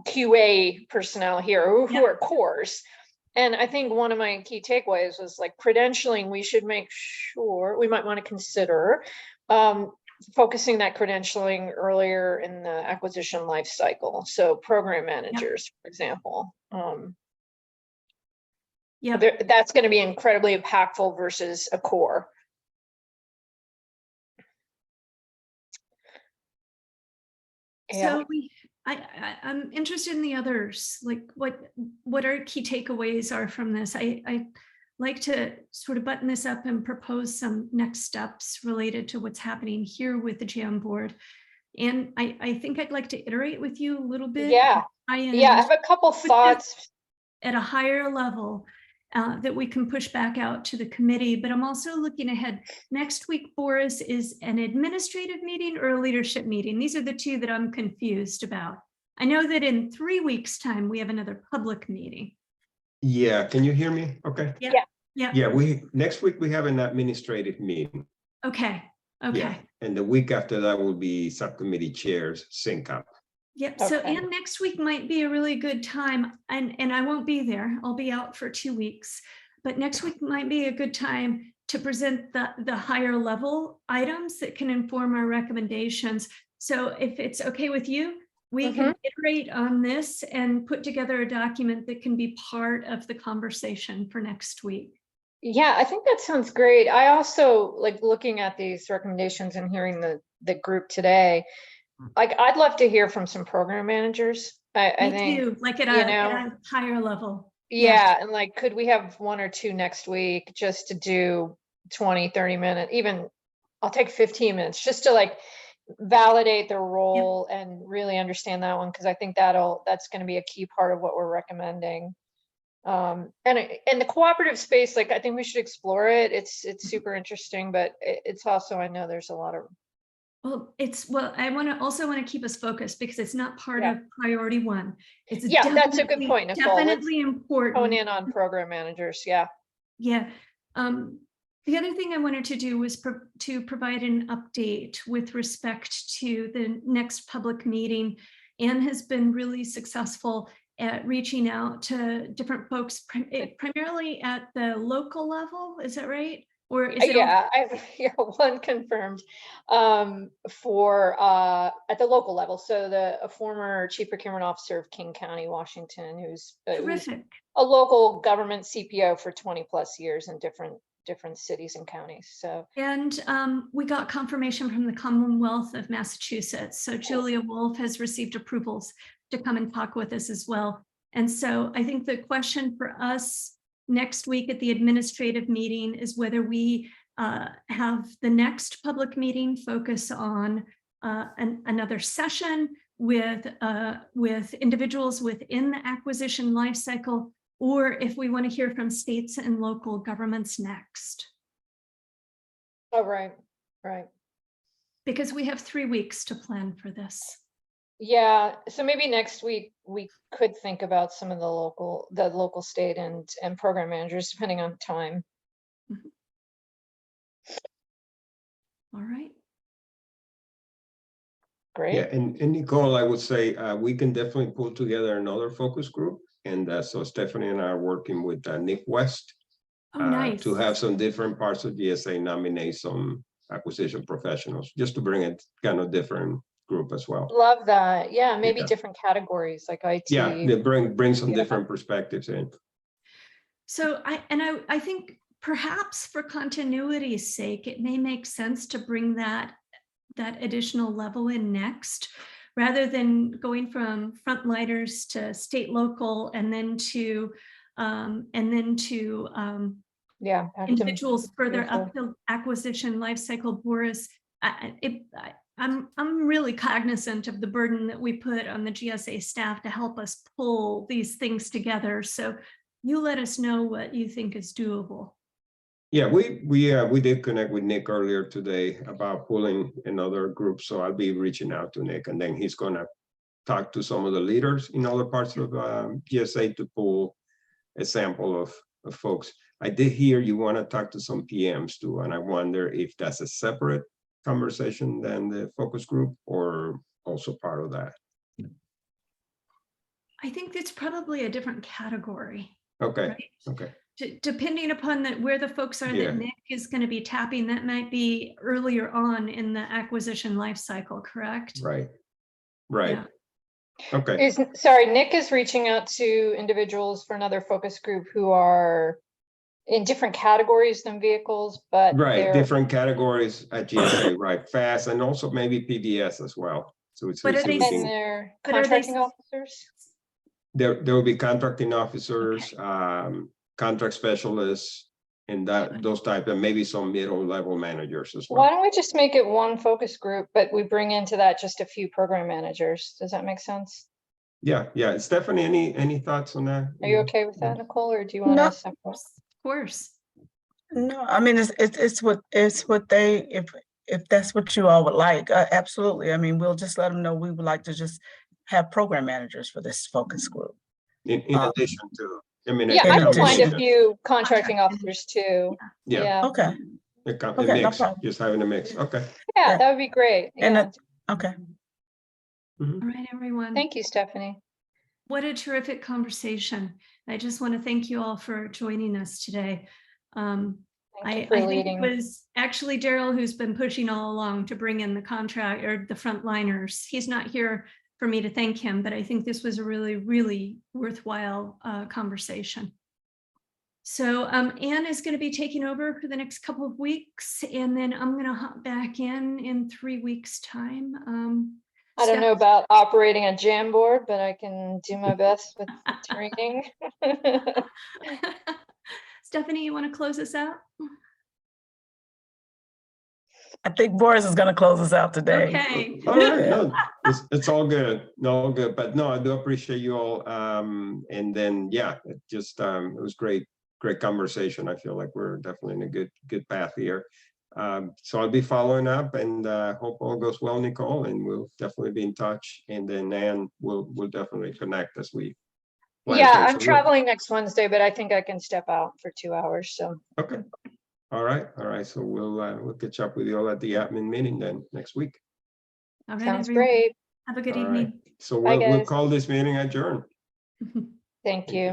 QA personnel here who are cores. And I think one of my key takeaways was like credentialing, we should make sure we might want to consider focusing that credentialing earlier in the acquisition life cycle. So program managers, for example. That's going to be incredibly impactful versus a core. So I'm interested in the others, like what our key takeaways are from this. I like to sort of button this up and propose some next steps related to what's happening here with the JAM board. And I think I'd like to iterate with you a little bit. I have a couple thoughts at a higher level that we can push back out to the committee, but I'm also looking ahead. Next week, Boris, is an administrative meeting or a leadership meeting? These are the two that I'm confused about. I know that in 3 weeks' time, we have another public meeting. Yeah, can you hear me? Okay. Yeah, next week we have an administrative meeting. Okay. Yeah. And the week after that will be subcommittee chairs sync up. Yep. So, and next week might be a really good time, and I won't be there. I'll be out for 2 weeks, but next week might be a good time to present the higher level items that can inform our recommendations. So if it's okay with you, we can iterate on this and put together a document that can be part of the conversation for next week. Yeah, I think that sounds great. I also like looking at these recommendations and hearing the group today. Like, I'd love to hear from some program managers. I think too, like at a higher level. Yeah, and like, could we have 1 or 2 next week just to do 20-30 minutes? Even I'll take 15 minutes just to like validate their role and really understand that one, because I think that's going to be a key part of what we're recommending. And the cooperative space, like I think we should explore it. It's super interesting, but it's also, I know there's a lot of Well, I also want to keep us focused because it's not part Yeah. of priority one. It's Yeah, that's a good point, Nicole. Let's definitely important. hone in on program managers, yeah. Yeah. The other thing I wanted to do was to provide an update with respect to the next public meeting. Anne has been really successful at reaching out to different folks, primarily at the local level. Is that right? Or is it? Yeah, one confirmed for at the local level. So a former chief procurement officer of King County, Washington, who's Terrific. a local government CPO for 20 plus years in different cities and counties. So, and we got confirmation from the Commonwealth of Massachusetts. So Julia Wolf has received approvals to come and talk with us as well. And so I think the question for us next week at the administrative meeting is whether we have the next public meeting focus on another session with individuals within the acquisition lifecycle, or if we want to hear from states and local governments next. oh, right. Because we have 3 weeks to plan for this. Yeah, so maybe next week we could think about some of the local, state and program managers, depending on time. All right. Great. Yeah, and Nicole, I would say we can definitely pull together another focus group. And so Stephanie and I are working with Nick West Nice. to have some different parts of GSA nominate some acquisition professionals, just to bring it kind of different group as well. Love that. Yeah, maybe Yeah. different categories like IT. Yeah, they bring some different perspectives in. So I think perhaps for continuity's sake, it may make sense to bring that additional level in next, rather than going from frontliners to state, local, and then to individuals further up the acquisition lifecycle. Boris, I'm really cognizant of the burden that we put on the GSA staff to help us pull these things together. So you let us know what you think is doable. Yeah, we did connect with Nick earlier today about pulling another group. So I'll be reaching out to Nick, and then he's gonna talk to some of the leaders in other parts of GSA to pull a sample of folks. I did hear you want to talk to some PMs too, and I wonder if that's a separate conversation than the focus group, or also part of that. I think it's probably a different category. Okay. Right? Okay. Depending upon where the folks are Yeah. that Nick is going to be tapping, that might be earlier on in the acquisition life cycle, correct? Right. Right. Yeah. Okay. Sorry, Nick is reaching out to individuals for another focus group who are in different categories than vehicles, but Right, different categories at GSA, right? FAC, and also maybe PBS as well. So it's But are they- and they're contracting officers. There will be contracting officers, contract specialists, and those type, and maybe some middle level managers as well. Why don't we just make it one focus group, but we bring into that just a few program managers? Does that make sense? Yeah. Stephanie, any thoughts on that? Are you okay with that, Nicole, or do you want No. to separate? Of course. No, I mean, it's what they, if that's what you all would like, absolutely. I mean, we'll just let them know we would like to just have program managers for this focus group. In addition to, I mean, Yeah, I don't mind a combination. few contracting officers too. Yeah. Okay, A Okay, no mix, problem. just having a mix. Okay. Yeah, that would be great. and Yeah. okay. All right, everyone. Thank you, Stephanie. What a terrific conversation. I just want to thank you all for joining us today. Thank I you for think leading. it was actually Daryl who's been pushing all along to bring in the contract or the frontliners. He's not here for me to thank him, but I think this was a really, really worthwhile conversation. So Anne is going to be taking over for the next couple of weeks, and then I'm going to hop back in 3 weeks' time. I don't know about operating a Jamboard, but I can do my best with training. Stephanie, you want to close us out? I think Boris is gonna close us out today. Okay. All right, no, it's all good. No, all good. But no, I do appreciate you all. And then, yeah, it just, it was great conversation. I feel like we're definitely in a good path here. So I'll be following up, and hope all goes well, Nicole, and we'll definitely be in touch. And then Ann we'll definitely connect as we. plan Yeah, things. I'm So traveling next Wednesday, but I think I can step out for 2 hours, so. Okay. All right. So we'll catch up with you all at the admin meeting then next week. All right, Sounds everyone. great. Have a good All right. evening. So Bye, we'll guys. call this meeting adjourned. Thank you.